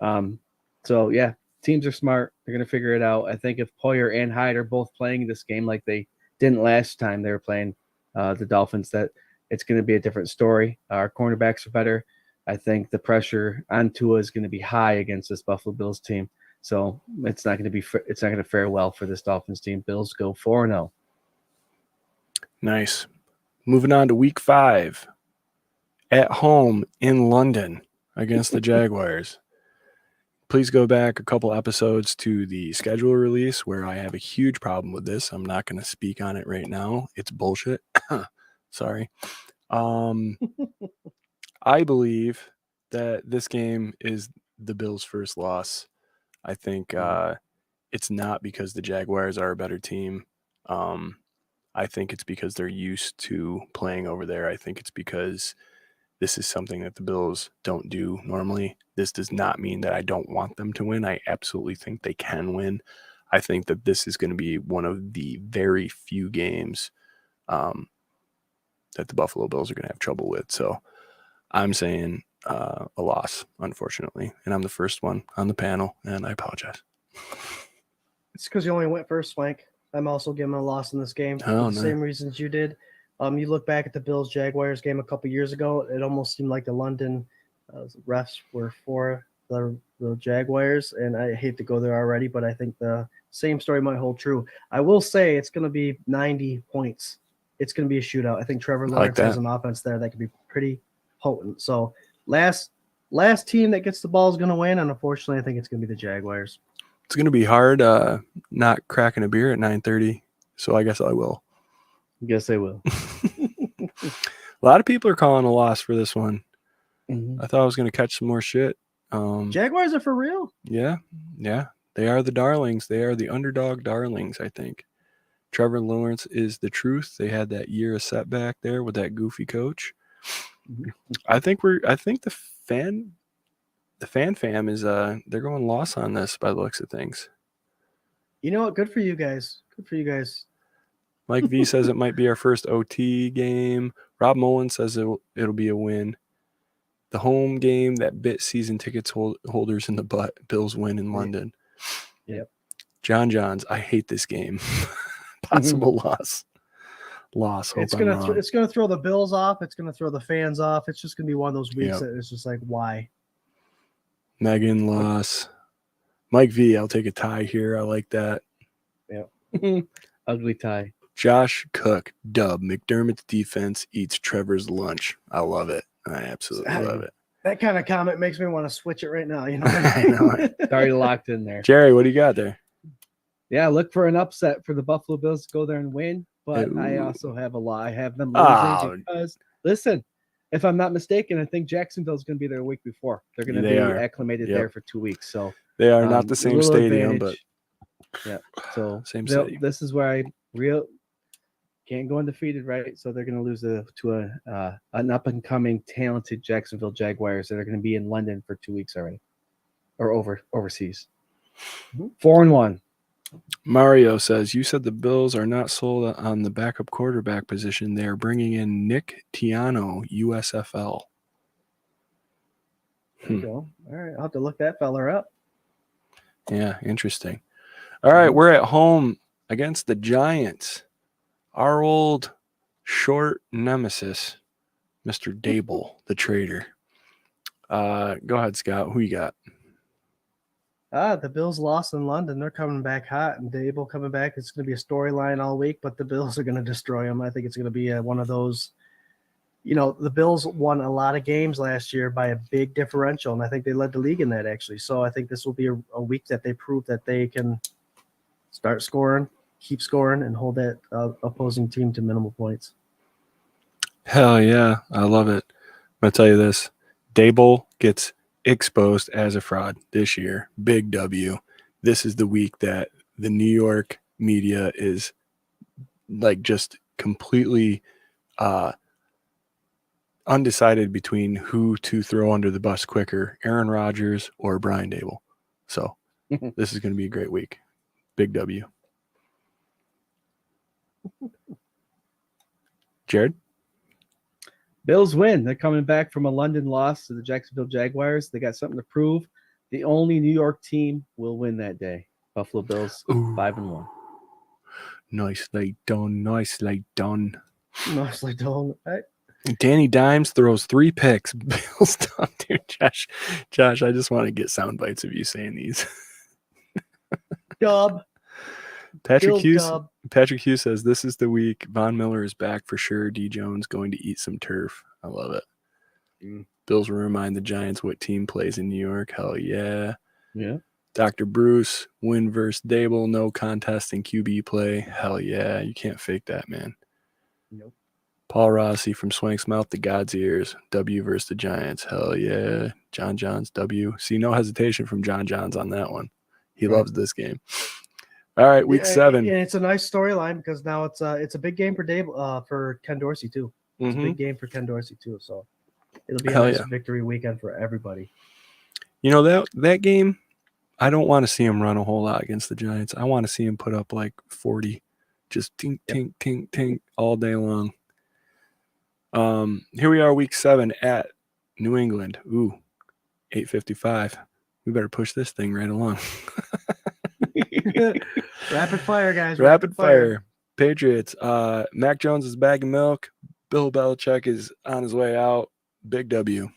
So yeah, teams are smart. They're going to figure it out. I think if Poyer and Hyde are both playing this game like they didn't last time they were playing the Dolphins, that it's going to be a different story. Our cornerbacks are better. I think the pressure on Tua is going to be high against this Buffalo Bills team. So it's not going to fare well for this Dolphins team. Bills go 4-0. Nice. Moving on to week 5 at home in London against the Jaguars. Please go back a couple episodes to the schedule release where I have a huge problem with this. I'm not going to speak on it right now. It's bullshit. Sorry. I believe that this game is the Bills' first loss. I think it's not because the Jaguars are a better team. I think it's because they're used to playing over there. I think it's because this is something that the Bills don't do normally. This does not mean that I don't want them to win. I absolutely think they can win. I think that this is going to be one of the very few games that the Buffalo Bills are going to have trouble with. So I'm saying a loss, unfortunately. And I'm the first one on the panel, and I apologize. It's because you only went first, Swank. I'm also giving a loss in this game for the same reasons you did. You look back at the Bills-Jaguars game a couple years ago, it almost seemed like the London refs were for the Jaguars, and I hate to go there already, but I think the same story might hold true. I will say it's going to be 90 points. It's going to be a shootout. I think Trevor Lawrence has an offense there that could be pretty potent. So last team that gets the ball is going to win, and unfortunately, I think it's going to be the Jaguars. It's going to be hard not cracking a beer at 9:30, so I guess I will. Guess I will. A lot of people are calling a loss for this one. Mhm. I thought I was going to catch some more shit. Jaguars are for real. Yeah. They are the darlings. They are the underdog darlings, I think. Trevor Lawrence is the truth. They had that year of setback there with that goofy coach. I think the fan fam is they're going loss on this by the looks of things. You know what? Good for you guys. Mike V says it might be our first OT game. Rob Mullen says it'll be a win. The home game that bit season tickets holders in the butt. Bills win in London. Yep. John Johns, I hate this game. Possible loss. Hope It's I'm gonna wrong. it's gonna throw the Bills off. It's gonna throw the fans off. It's just gonna be one of those weeks Yep. that it's just like, why? Megan loss. Mike V, I'll take a tie here. I like that. Ugly tie. Josh Cook, dub. McDermott's defense eats Trevor's lunch. I love it. I absolutely love it. That kind of comment makes me want to switch it right now. You know, I know it. It's already locked in there. Jerry, what do you got there? Yeah, look for an upset for the Buffalo Bills to go there and win. But I Ooh. also have a lot. I have them losing because, listen, if I'm not mistaken, I think Jacksonville's going to be there a week before. They're going to They be are. acclimated Yep. there for 2 weeks. So They are not the a same little stadium, advantage. Yeah. So Same city. this is where I can't go undefeated, right? So they're going to lose to an up and coming talented Jacksonville Jaguars that are going to be in London for 2 weeks already, or overseas. 4-1. Mario says, you said the Bills are not sold on the backup quarterback position. They are bringing in Nick Tiano, USFL. there you go. All right, I'll have to look that fella up. Yeah, interesting. All right, we're at home against the Giants. Our old short nemesis, Mr. Dable, the trader. Go ahead, Scott. Who you got? The Bills lost in London. They're coming back hot, and Dable coming back. It's going to be a storyline all week, but the Bills are going to destroy them. I think it's going to be one of those. You know, the Bills won a lot of games last year by a big differential, and I think they led the league in that, actually. So I think this will be a week that they prove that they can start scoring, keep scoring, and hold that opposing team to minimal points. Hell yeah. I love it. I'm going to tell you this. Dable gets exposed as a fraud this year. Big W. This is the week that the New York media is like just completely undecided between who to throw under the bus quicker, Aaron Rodgers or Brian Dable. So this is going to be a great week. Big W. Jarrod? Bills win. They're coming back from a London loss to the Jacksonville Jaguars. They got something to prove. The only New York team will win that day. Buffalo Bills, 5-1. Nicely done. Nicely done. Mostly don't. Danny Dimes throws 3 picks. Bills down, dude. Josh, I just want to get sound bites of you saying these. Dub. Patrick Bills Hughes says this is the week. Von Miller is back for sure. D Jones going to eat some turf. I love it. Bills will remind the Giants what team plays in New York. Hell yeah. Yeah. Dr. Bruce, win versus Dable, no contest in QB play. Hell yeah. You can't fake that, man. Nope. Paul Rossi from Swank's Mouth to God's Ears. W versus the Giants. Hell yeah. John Johns, W. See, no hesitation from John Johns on that one. He loves this game. All right, week 7. And it's a nice storyline because now it's a big game for Dable, for Ken Dorsey too. It's a big game for Ken Dorsey too. So it'll be a nice victory weekend for everybody. You know, that game, I don't want to see him run a whole lot against the Giants. I want to see him put up like 40, just tink, tink, tink, tink all day long. Here we are, week 7 at New England. Ooh, 8:55. We better push this thing right along. Rapid fire, guys. Rapid fire. Patriots. Mac Jones is bag of milk. Bill Belichick is on his way out. Big W.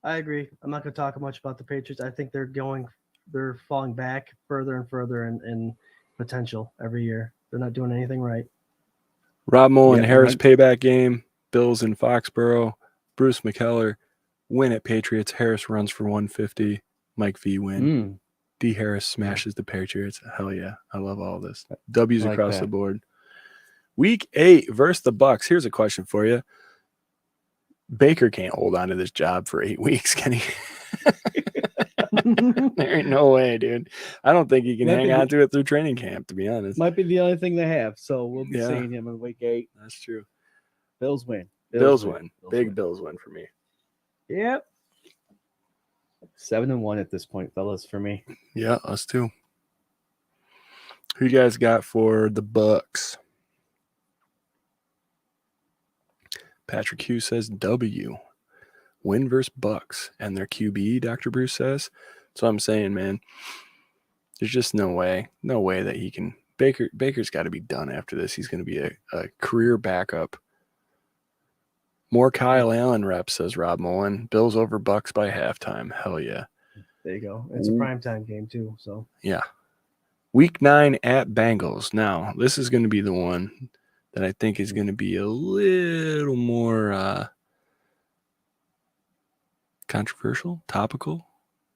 I agree. I'm not going to talk much about the Patriots. I think they're going they're falling back further and further in potential every year. They're not doing anything right. Rob Mullen, Yeah, Harris right. payback game. Bills in Foxborough. Bruce McKellar win at Patriots. Harris runs for 150. Mike V win. Mm, D. Harris smashes the Patriots. Hell yeah. I love all this. W's I like across that. the board. Week 8 versus the Bucks. Here's a question for you. Baker can't hold on to this job for 8 weeks, can he? There ain't no way, dude. I don't think he can Might hang be on the- to it through training camp, to be honest. might be the only thing they have. So we'll be Yeah. seeing him in week 8. That's true. Bills win. Bills win. Bills Big win. Bills win for me. Yep. 7-1 at this point, fellas, for me. Yeah, us too. Who you guys got for the Bucks? Patrick Hughes says W. Win versus Bucks and their QB, Dr. Bruce says. So I'm saying, man, there's just no way that he can. Baker's got to be done after this. He's going to be a career backup. More Kyle Allen reps, says Rob Mullen. Bills over Bucks by halftime. Hell yeah. There you go. It's a primetime game too. So Yeah. Week 9 at Bengals. Now, this is going to be the one that I think is going to be a little more controversial, topical.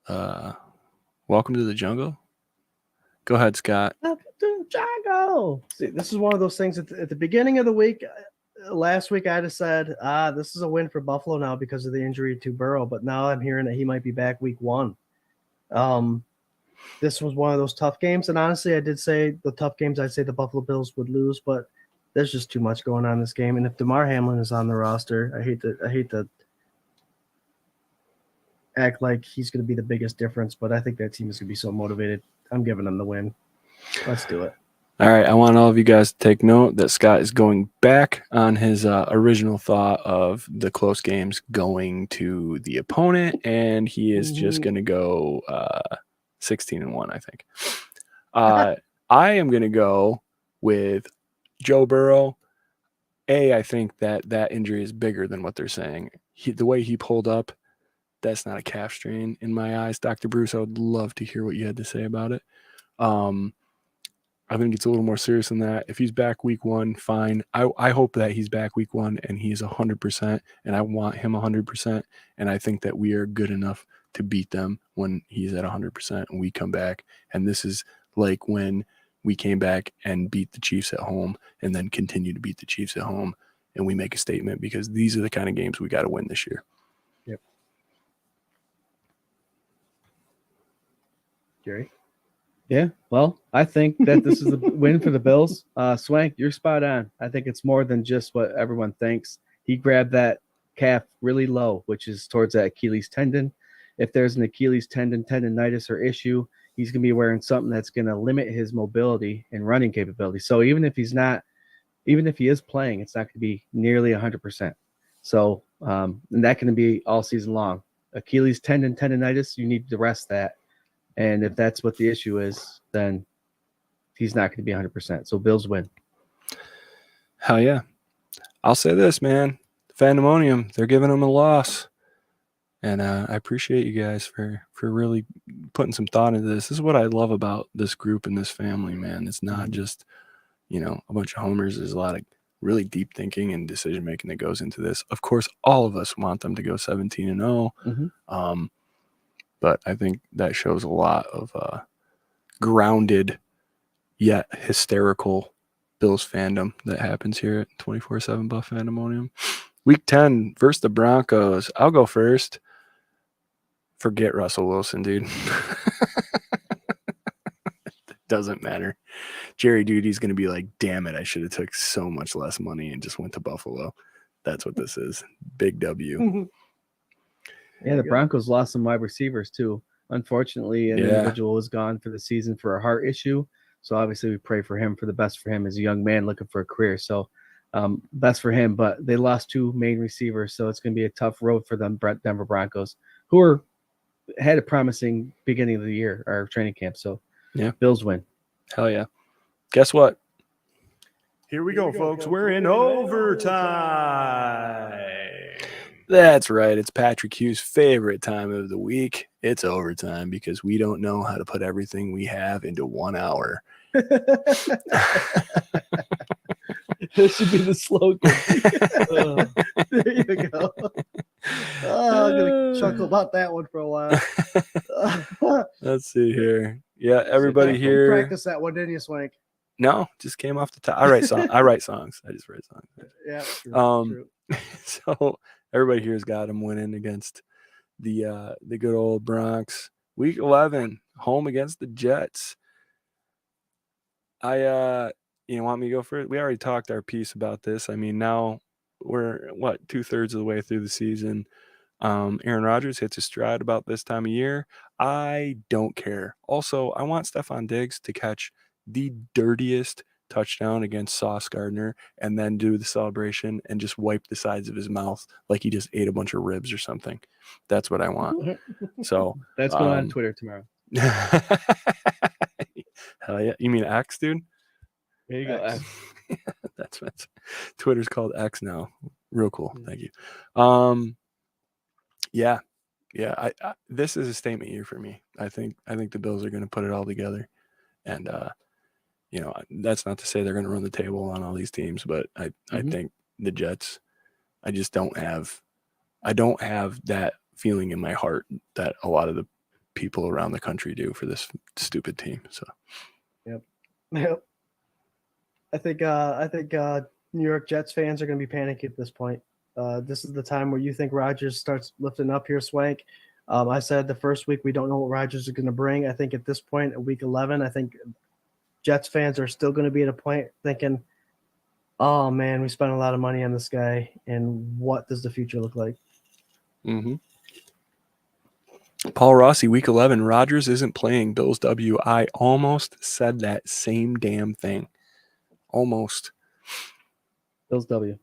Welcome to the jungle. Go ahead, Scott. Jago. See, this is one of those things at the beginning of the week. Last week, I'd have said, this is a win for Buffalo now because of the injury to Burrow. But now I'm hearing that he might be back week 1. This was one of those tough games. And honestly, I did say the tough games, I'd say the Buffalo Bills would lose. But there's just too much going on in this game. And if DeMar Hamlin is on the roster, I hate to act like he's going to be the biggest difference. But I think that team is going to be so motivated. I'm giving them the win. Let's do it. All right, I want all of you guys to take note that Scott is going back on his original thought of the close games going to the opponent, and he is just going to go 16-1, I think. I am going to go with Joe Burrow. I think that injury is bigger than what they're saying. The way he pulled up, that's not a calf strain in my eyes. Dr. Bruce, I would love to hear what you had to say about it. I think it's a little more serious than that. If he's back week 1, fine. I hope that he's back week 1 and he's 100%, and I want him 100%. And I think that we are good enough to beat them when he's at 100% and we come back. And this is like when we came back and beat the Chiefs at home and then continue to beat the Chiefs at home. And we make a statement because these are the kind of games we got to win this year. Yep. Jerry? Yeah, well, I think that this is a win for the Bills. Swank, you're spot on. I think it's more than just what everyone thinks. He grabbed that calf really low, which is towards that Achilles tendon. If there's an Achilles tendonitis or issue, he's going to be wearing something that's going to limit his mobility and running capability. So even if he is playing, it's not going to be nearly 100%. So, and that can be all season long. Achilles tendonitis, you need to rest that. And if that's what the issue is, then he's not going to be 100%. So Bills win. Hell yeah. I'll say this, man. Fandemonium, they're giving them a loss. And I appreciate you guys for really putting some thought into this. This is what I love about this group and this family, man. It's not just, a bunch of homers. There's a lot of really deep thinking and decision making that goes into this. Of course, all of us want them to go 17-0. But I think that shows a lot of grounded yet hysterical Bills fandom that happens here at 24/7 Buff Fandemonium. Week 10 versus the Broncos. I'll go first. Forget Russell Wilson, dude. Doesn't matter. Jerry Duty's going to be like, damn it, I should have took so much less money and just went to Buffalo. That's what this is. Big W. Yeah, the Broncos lost some wide receivers too. Unfortunately, an individual was gone for the season for a heart issue. So obviously we pray for him, for the best for him as a young man looking for a career. So best for him, but they lost 2 main receivers. So it's going to be a tough road for them, Denver Broncos, who had a promising beginning of the year or training camp. So yeah, Bills win. Hell yeah. Guess what? Here we go, folks. We're in overtime. That's right. It's Patrick Hughes' favorite time of the week. it's overtime because we don't know how to put everything we have into 1 hour. This should be the slogan. There you go. Oh, I'm gonna chuckle about that one for a while. Let's see here. Yeah, everybody You here. practice that one, didn't you, Swank? No, just came off the top. I write songs. I just write songs. Yeah, true. True. So everybody here's got him winning against the good old Bronx. Week 11, home against the Jets. You want me to go for it? We already talked our piece about this. I mean, now we're 2/3 of the way through the season. Aaron Rodgers hits his stride about this time of year. I don't care. Also, I want Stephon Diggs to catch the dirtiest touchdown against Sauce Gardner and then do the celebration and just wipe the sides of his mouth like he just ate a bunch of ribs or something. That's what I want. So That's going on Twitter tomorrow. Hell yeah. You mean X, dude? There you go. X. That's Twitter's called X now. Real cool. Thank you. Yeah. I this is a statement year for me. I think the Bills are going to put it all together, and that's not to say they're going to run the table on all these teams, but I think the Jets. I just don't have that feeling in my heart that a lot of the people around the country do for this stupid team. So, yep. I think New York Jets fans are going to be panicky at this point. This is the time where you think Rodgers starts lifting up here, Swank. I said the first week we don't know what Rodgers is going to bring. I think at this point, at week 11, I think Jets fans are still going to be at a point thinking, oh, man, we spent a lot of money on this guy, and what does the future look like? Mm-hmm. Paul Rossi, week 11, Rodgers isn't playing. Bills W. I almost said that same damn thing. Almost. Bills W.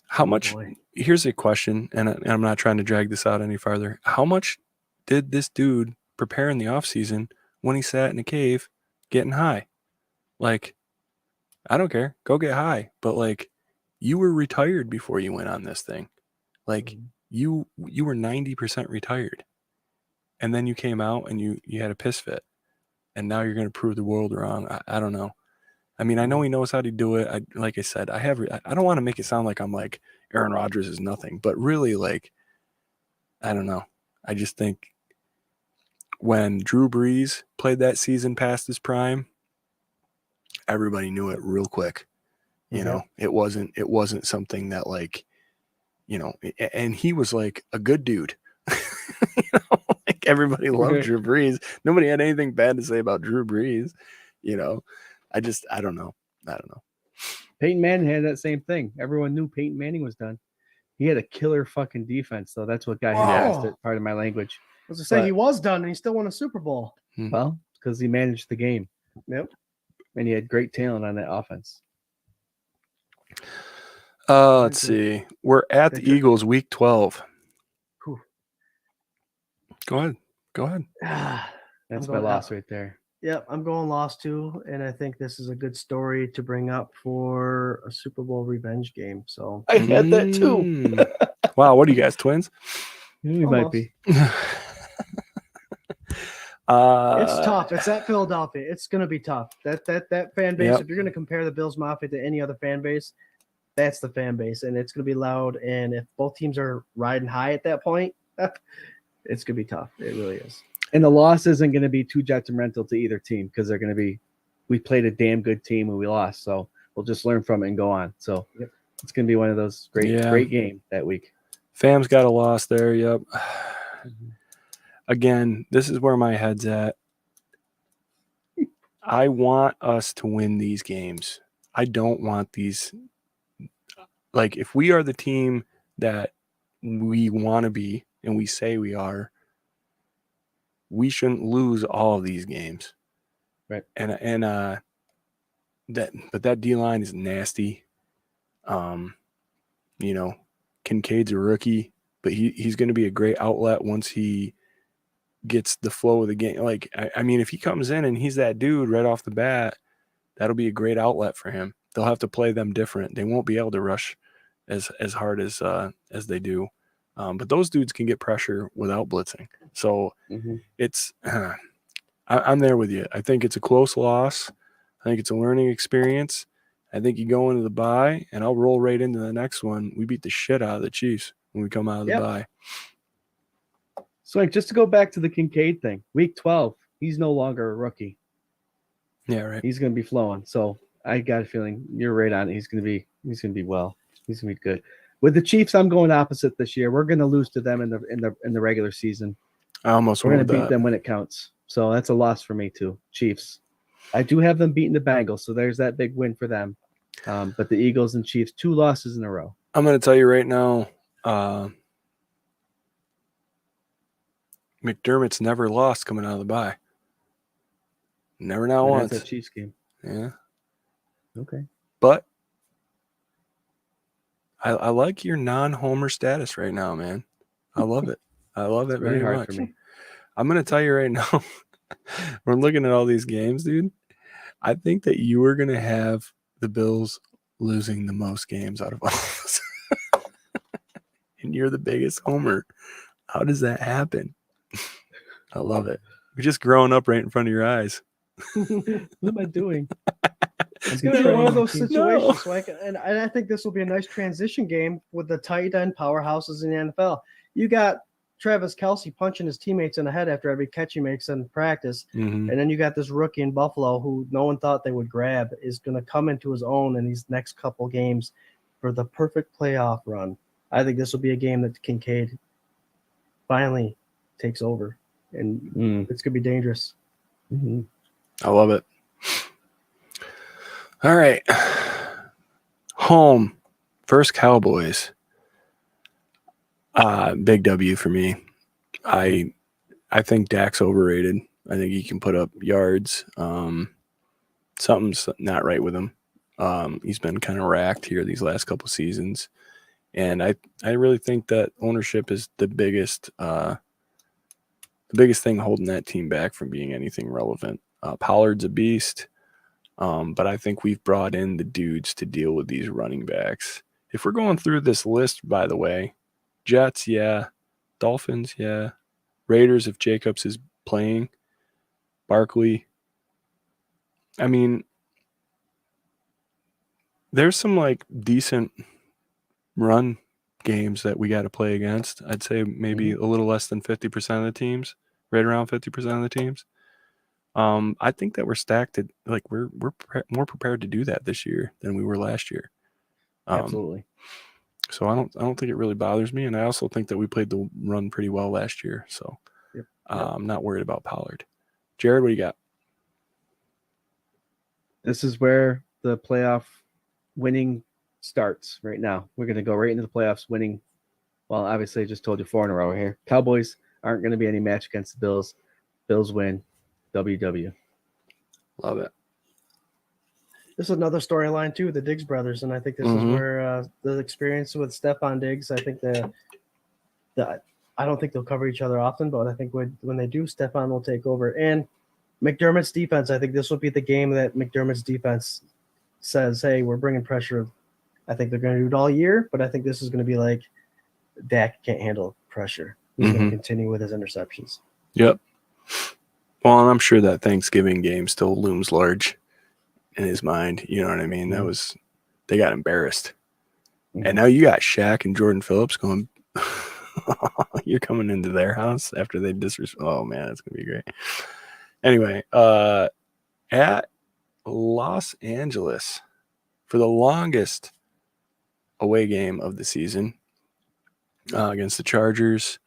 How much? Here's a question, and I'm not trying to drag this out any farther. How much did this dude prepare in the offseason when he sat in a cave getting high? Like, I don't care. Go get high. But, like, you were retired before you went on this thing. Like, you were 90% retired. And then you came out and you had a piss fit. And now you're going to prove the world wrong. I don't know. I mean, I know he knows how to do it. Like I said, I don't want to make it sound like I'm like Aaron Rodgers is nothing, but really, like, I don't know. I just think when Drew Brees played that season past his prime, everybody knew it real quick. You know, it wasn't something that, like, and he was like a good dude. Like, everybody loved Drew Brees. Nobody had anything bad to say about Drew Brees. I don't know. Peyton Manning had that same thing. Everyone knew Peyton Manning was done. He had a killer fucking defense, so that's what got him past it. Part of my language. I was to say he was done, and he still won a Super Bowl. Well, because he managed the game. Yep. And he had great talent on that offense. Let's see. We're at the Eagles, week 12. Whew. Go ahead. That's my loss right there. Yep, I'm going loss too, and I think this is a good story to bring up for a Super Bowl revenge game. So I had that too. Wow, what are you guys, twins? You might be. It's tough. It's at Philadelphia. It's going to be tough. That fan base. Yep. If you're going to compare the Bills Mafia to any other fan base, that's the fan base, and it's going to be loud. And if both teams are riding high at that point, it's going to be tough. It really is. And the loss isn't going to be too detrimental to either team because they're going to be, we played a damn good team and we lost. So we'll just learn from it and go on. So it's going to be one of those great games that week. Fam's got a loss there. Yep. Again, this is where my head's at. I want us to win these games. I don't want these. Like, if we are the team that we want to be and we say we are, we shouldn't lose all of these games. Right. And that D-line is nasty. Kincaid's a rookie, but he's going to be a great outlet once he gets the flow of the game. Like, I mean, if he comes in and he's that dude right off the bat, that'll be a great outlet for him. They'll have to play them different. They won't be able to rush as hard as they do. But those dudes can get pressure without blitzing. So it's I'm there with you. I think it's a close loss. I think it's a learning experience. I think you go into the bye, and I'll roll right into the next one. We beat the shit out of the Chiefs when we come out of the bye. Swank, just to go back to the Kincaid thing, week 12, he's no longer a rookie. Yeah, right. He's going to be flowing. So I got a feeling you're right on it. He's going to be well. He's going to be good. With the Chiefs, I'm going opposite this year. We're going to lose to them in the regular season. I almost We're going to went with beat that. them when it counts. So that's a loss for me too. Chiefs. I do have them beating the Bengals, so there's that big win for them. But the Eagles and Chiefs, 2 losses in a row. I'm going to tell you right now, McDermott's never lost coming out of the bye. Never, not once. That's a Chiefs game. Yeah. Okay. But I like your non-homer status right now, man. I love it. I love it very hard much. for me. I'm going to tell you right now, we're looking at all these games, dude. I think that you are going to have the Bills losing the most games out of all of us. And you're the biggest homer. How does that happen? I love it. You're just growing up right in front of your eyes. What am I doing? It's going to be one of those situations, No. Swank, and I think this will be a nice transition game with the tight end powerhouses in the NFL. You got Travis Kelce punching his teammates in the head after every catch he makes in practice, and then you got this rookie in Buffalo who no one thought they would grab is going to come into his own in these next couple games for the perfect playoff run. I think this will be a game that Kincaid finally takes over, and it's going to be dangerous. I love it. All right. Home. First Cowboys. Big W for me. I think Dak's overrated. I think he can put up yards. Something's not right with him. He's been kind of racked here these last couple seasons. And I really think that ownership is the biggest thing holding that team back from being anything relevant. Pollard's a beast. But I think we've brought in the dudes to deal with these running backs. If we're going through this list, by the way, Jets, yeah. Dolphins, yeah. Raiders, if Jacobs is playing. Barkley. I mean, there's some like decent run games that we got to play against. I'd say maybe a little less than 50% of the teams, right around 50% of the teams. I think that we're stacked at, like we're more prepared to do that this year than we were last year. Absolutely. So I don't think it really bothers me, and I also think that we played the run pretty well last year. So I'm not worried about Pollard. Jarrod, what do you got? This is where the playoff winning starts right now. We're going to go right into the playoffs winning. Well, obviously, I just told you 4 in a row here. Cowboys aren't going to be any match against the Bills. Bills win. WW. Love it. This is another storyline too, the Diggs brothers, and I think this is where the experience with Stephon Diggs. I think that I don't think they'll cover each other often, but I think when they do, Stephon will take over. And McDermott's defense, I think this will be the game that McDermott's defense says, "Hey, we're bringing pressure." I think they're going to do it all year, but I think this is going to be like Dak can't handle pressure. He's going to continue with his interceptions. Yep. Well, and I'm sure that Thanksgiving game still looms large in his mind. You know what I mean? That was, they got embarrassed. And now you got Shaq and Jordan Phillips going, you're coming into their house after they disrespect. Oh, man, that's going to be great. Anyway, at Los Angeles for the longest away game of the season against the Chargers.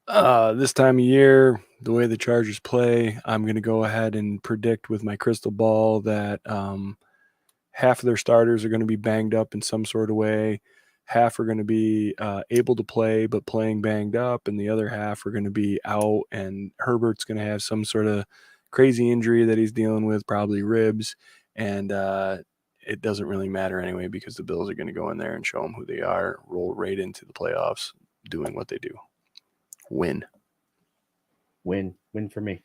This time of year, the way the Chargers play, I'm going to go ahead and predict with my crystal ball that half of their starters are going to be banged up in some sort of way. Half are going to be able to play but playing banged up, and the other half are going to be out, and Herbert's going to have some sort of crazy injury that he's dealing with, probably ribs, and it doesn't really matter anyway because the Bills are going to go in there and show them who they are, roll right into the playoffs doing what they do. Win for me.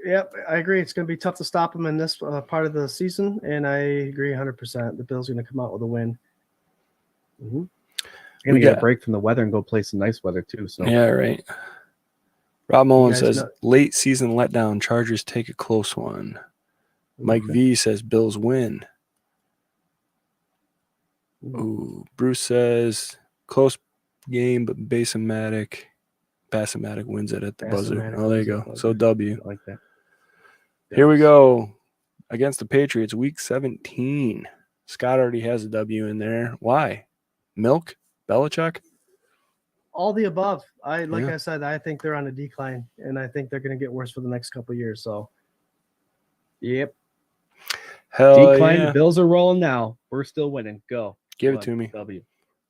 Yep, I agree. It's going to be tough to stop them in this part of the season, and I agree 100%. The Bills are going to come out with a win. They're gonna get a break from the weather and go play some nice weather too. So yeah, right. Rob Mullen guys says know- late season letdown. Chargers take a close one. Mike V says Bills win. Ooh, Bruce says close game, but Bassomatic wins it at the buzzer. Bassomatic Oh, there you wins at go. the So buzzer. W. I like that. Here we go. Against the Patriots, week 17. Scott already has a W in there. Why? Milk? Belichick? All the above. I Yeah. said, I think they're on a decline, and I think they're going to get worse for the next couple of years. So, yep. Hell Decline. yeah. The Bills are rolling now. We're still winning. Go. Give Come it to on, me. W.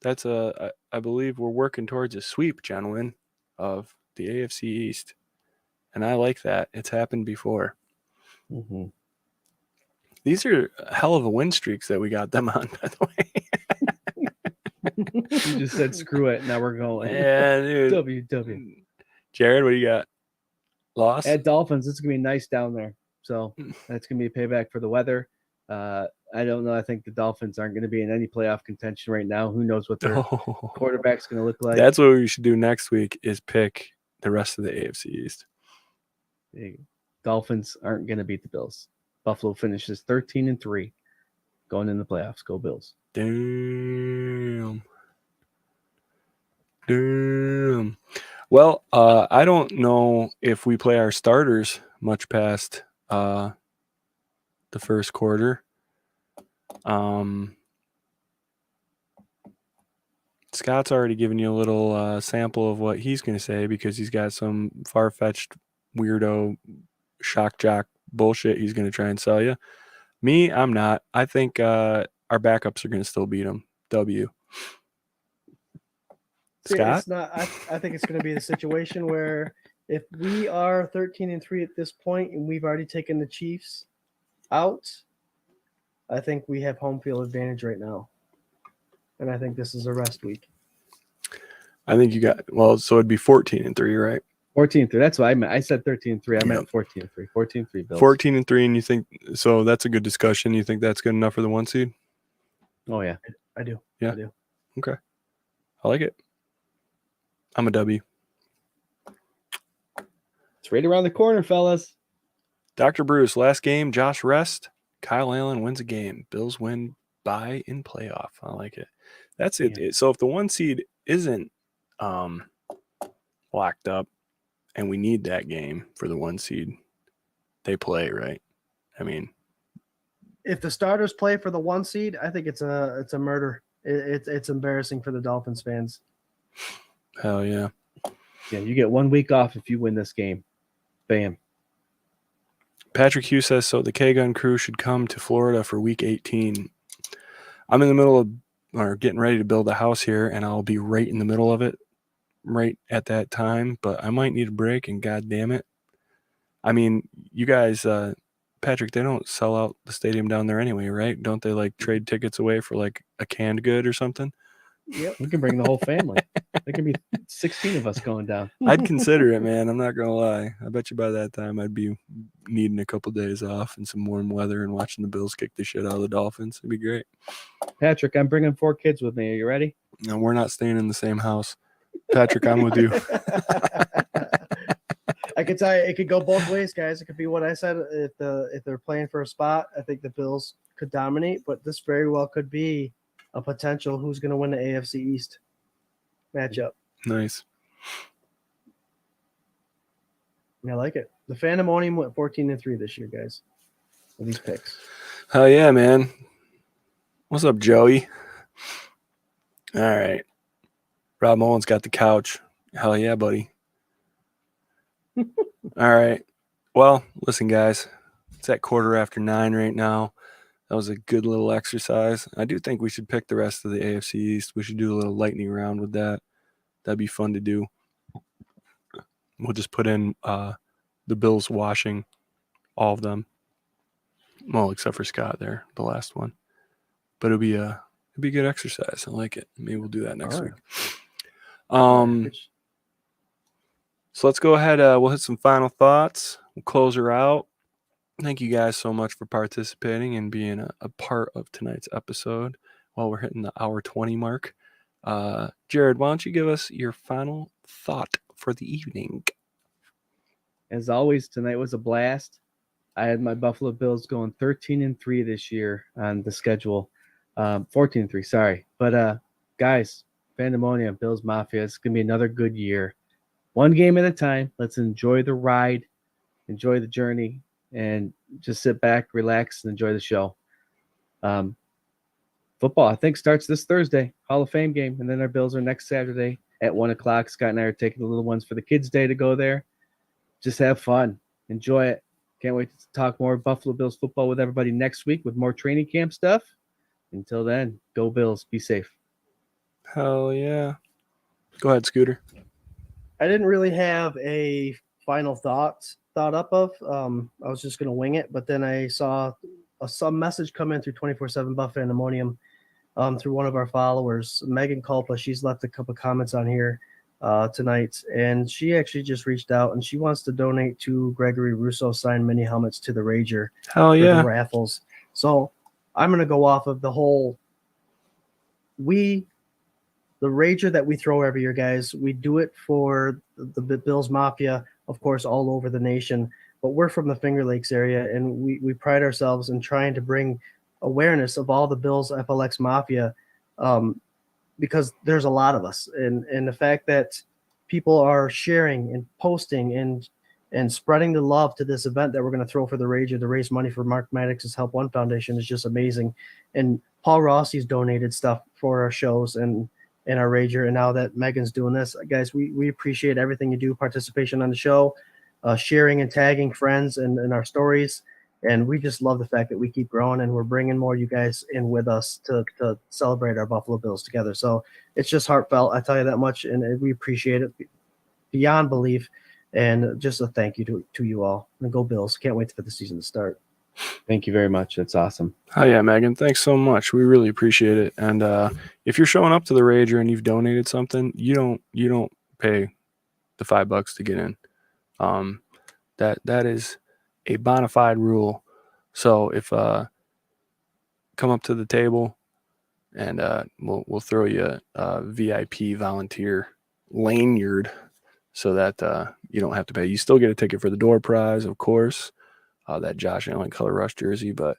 That's I believe we're working towards a sweep, gentlemen, of the AFC East. And I like that. It's happened before. Mm-hmm. These are hell of a win streaks that we got them on, by the way. You just said screw it. Now we're going. Yeah, dude. W. Jarrod, what do you got? Loss? At Dolphins, it's gonna be nice down there. So that's gonna be a payback for the weather. I don't know. I think the Dolphins aren't gonna be in any playoff contention right now. Who knows what their quarterback's gonna look like? That's what we should do next week is pick the rest of the AFC East. The Dolphins aren't gonna beat the Bills. Buffalo finishes 13-3, going in the playoffs. Go Bills. Damn. Well, I don't know if we play our starters much past the first quarter. Scott's already given you a little sample of what he's going to say because he's got some far-fetched weirdo shock jock bullshit he's going to try and sell you. Me, I'm not. I think our backups are going to still beat them. W. Scott? It's not. I think it's going to be the situation where if we are 13-3 at this point and we've already taken the Chiefs out, I think we have home field advantage right now. And I think this is a rest week. I think you got, well, so it'd be 14-3, right? 14-3. That's what I meant. I said 13-3. I meant 14-3. 14-3 Bills. 14-3, and you think, so that's a good discussion. You think that's good enough for the 1 seed? Oh, yeah. I do. Yeah. I do. Okay. I like it. I'm a W. It's right around the corner, fellas. Dr. Bruce, last game, Josh rest. Kyle Allen wins a game. Bills win by in playoff. I like it. That's it. Yeah. So if the 1 seed isn't locked up and we need that game for the 1 seed, they play, right? I mean, if the starters play for the 1 seed, I think it's a murder. It's embarrassing for the Dolphins fans. hell yeah. Yeah, you get 1 week off if you win this game. Bam. Patrick Hughes says, so the K-Gun crew should come to Florida for week 18. I'm in the middle of, or getting ready to build a house here, and I'll be right in the middle of it right at that time, but I might need a break, and God damn it. I mean, you guys, Patrick, they don't sell out the stadium down there anyway, right? Don't they like trade tickets away for like a canned good or something? Yep. We can bring the whole family. There can be 16 of us going down. I'd consider it, man. I'm not going to lie. I bet you by that time I'd be needing a couple days off and some warm weather and watching the Bills kick the shit out of the Dolphins. It'd be great. Patrick, I'm bringing 4 kids with me. Are you ready? No, we're not staying in the same house. Patrick, I'm with you. I could tell you, it could go both ways, guys. It could be what I said. If they're playing for a spot, I think the Bills could dominate, but this very well could be a potential who's going to win the AFC East matchup. Nice. I like it. The Fandemonium went 14-3 this year, guys. With these picks. Hell yeah, man. What's up, Joey? All right. Rob Mullen's got the couch. Hell yeah, buddy. All right. Well, listen, guys. It's at 9:15 right now. That was a good little exercise. I do think we should pick the rest of the AFC East. We should do a little lightning round with that. That'd be fun to do. We'll just put in the Bills washing all of them. Well, except for Scott there, the last one. But it'd be a good exercise. I like it. Maybe we'll do that next week. So let's go ahead. We'll hit some final thoughts. We'll close her out. Thank you guys so much for participating and being a part of tonight's episode while we're hitting the hour 20 mark. Jarrod, why don't you give us your final thought for the evening? As always, tonight was a blast. I had my Buffalo Bills going 13-3 this year on the schedule. 14-3, sorry. But guys, Fandemonium, Bills Mafia, it's gonna be another good year. One game at a time. Let's enjoy the ride, enjoy the journey, and just sit back, relax, and enjoy the show. Football, I think, starts this Thursday, Hall of Fame game, and then our Bills are next Saturday at 1 o'clock. Scott and I are taking the little ones for the kids' day to go there. Just have fun, enjoy it. Can't wait to talk more Buffalo Bills football with everybody next week with more training camp stuff. Until then, go Bills, be safe. Hell yeah. Go ahead, Scooter. I didn't really have a final thought up of. I was just going to wing it, but then I saw some message come in through 24/7 Buff Fandemonium through one of our followers, Megan Culpa. She's left a couple comments on here tonight, and she actually just reached out and she wants to donate to Gregory Russo signed mini helmets to the Rager Hell for yeah. the raffles. So I'm going to go off of the whole the Rager that we throw every year, guys. We do it for the Bills Mafia, of course, all over the nation. But we're from the Finger Lakes area, and we pride ourselves in trying to bring awareness of all the Bills FLX Mafia, because there's a lot of us. And the fact that people are sharing and posting and spreading the love to this event that we're going to throw for the Rager to raise money for Mark Maddox's Help One Foundation is just amazing. And Paul Rossi's donated stuff for our shows and our Rager, and now that Megan's doing this, guys, we appreciate everything you do, participation on the show, sharing and tagging friends and our stories, and we just love the fact that we keep growing and we're bringing more you guys in with us to celebrate our Buffalo Bills together. So it's just heartfelt, I tell you that much, and we appreciate it beyond belief, and just a thank you to you all, and go Bills. Can't wait for the season to start. Thank you very much. That's awesome. Oh yeah, Megan, thanks so much. We really appreciate it. And if you're showing up to the Rager and you've donated something, you don't pay the $5 to get in. That is a bona fide rule. So if come up to the table and we'll throw you a VIP volunteer lanyard so that you don't have to pay. You still get a ticket for the door prize, of course. That Josh Allen Color Rush jersey, but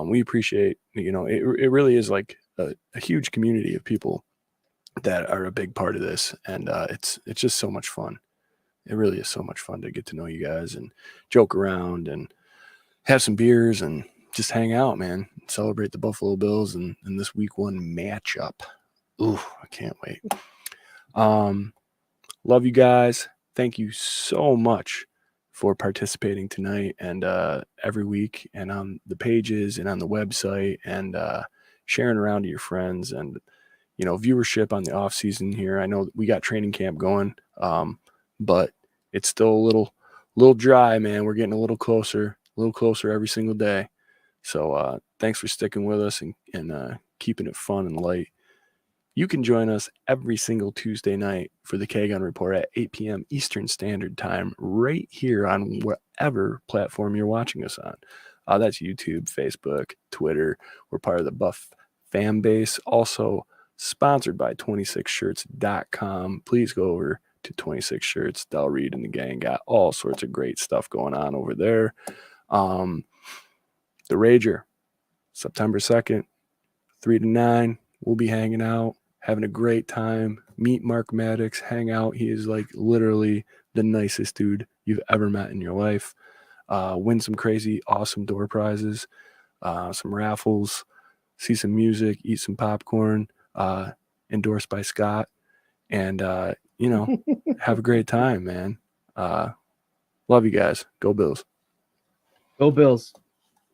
we appreciate, it really is like a huge community of people that are a big part of this, and it's just so much fun. It really is so much fun to get to know you guys and joke around and have some beers and just hang out, man. Celebrate the Buffalo Bills and this week 1 matchup. Ooh, I can't wait. Love you guys. Thank you so much for participating tonight and every week, and on the pages and on the website, and sharing around to your friends, and viewership on the off season here. I know we got training camp going, but it's still a little dry, man. We're getting a little closer every single day. So thanks for sticking with us and keeping it fun and light. You can join us every single Tuesday night for the K-Gun Report at 8 p.m. Eastern Standard Time, right here on whatever platform you're watching us on. That's YouTube, Facebook, Twitter. We're part of the Buff FamBase, also sponsored by 26shirts.com. Please go over to 26shirts. Del Reed and the gang got all sorts of great stuff going on over there. The Rager, September 2nd, 3 to 9. We'll be hanging out, having a great time. Meet Mark Maddox, hang out. He is like literally the nicest dude you've ever met in your life. Win some crazy, awesome door prizes, some raffles, see some music, eat some popcorn, endorsed by Scott, and, have a great time, man. Love you guys. Go Bills. Go Bills.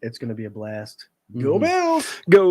It's going to be a blast. Go Bills! Go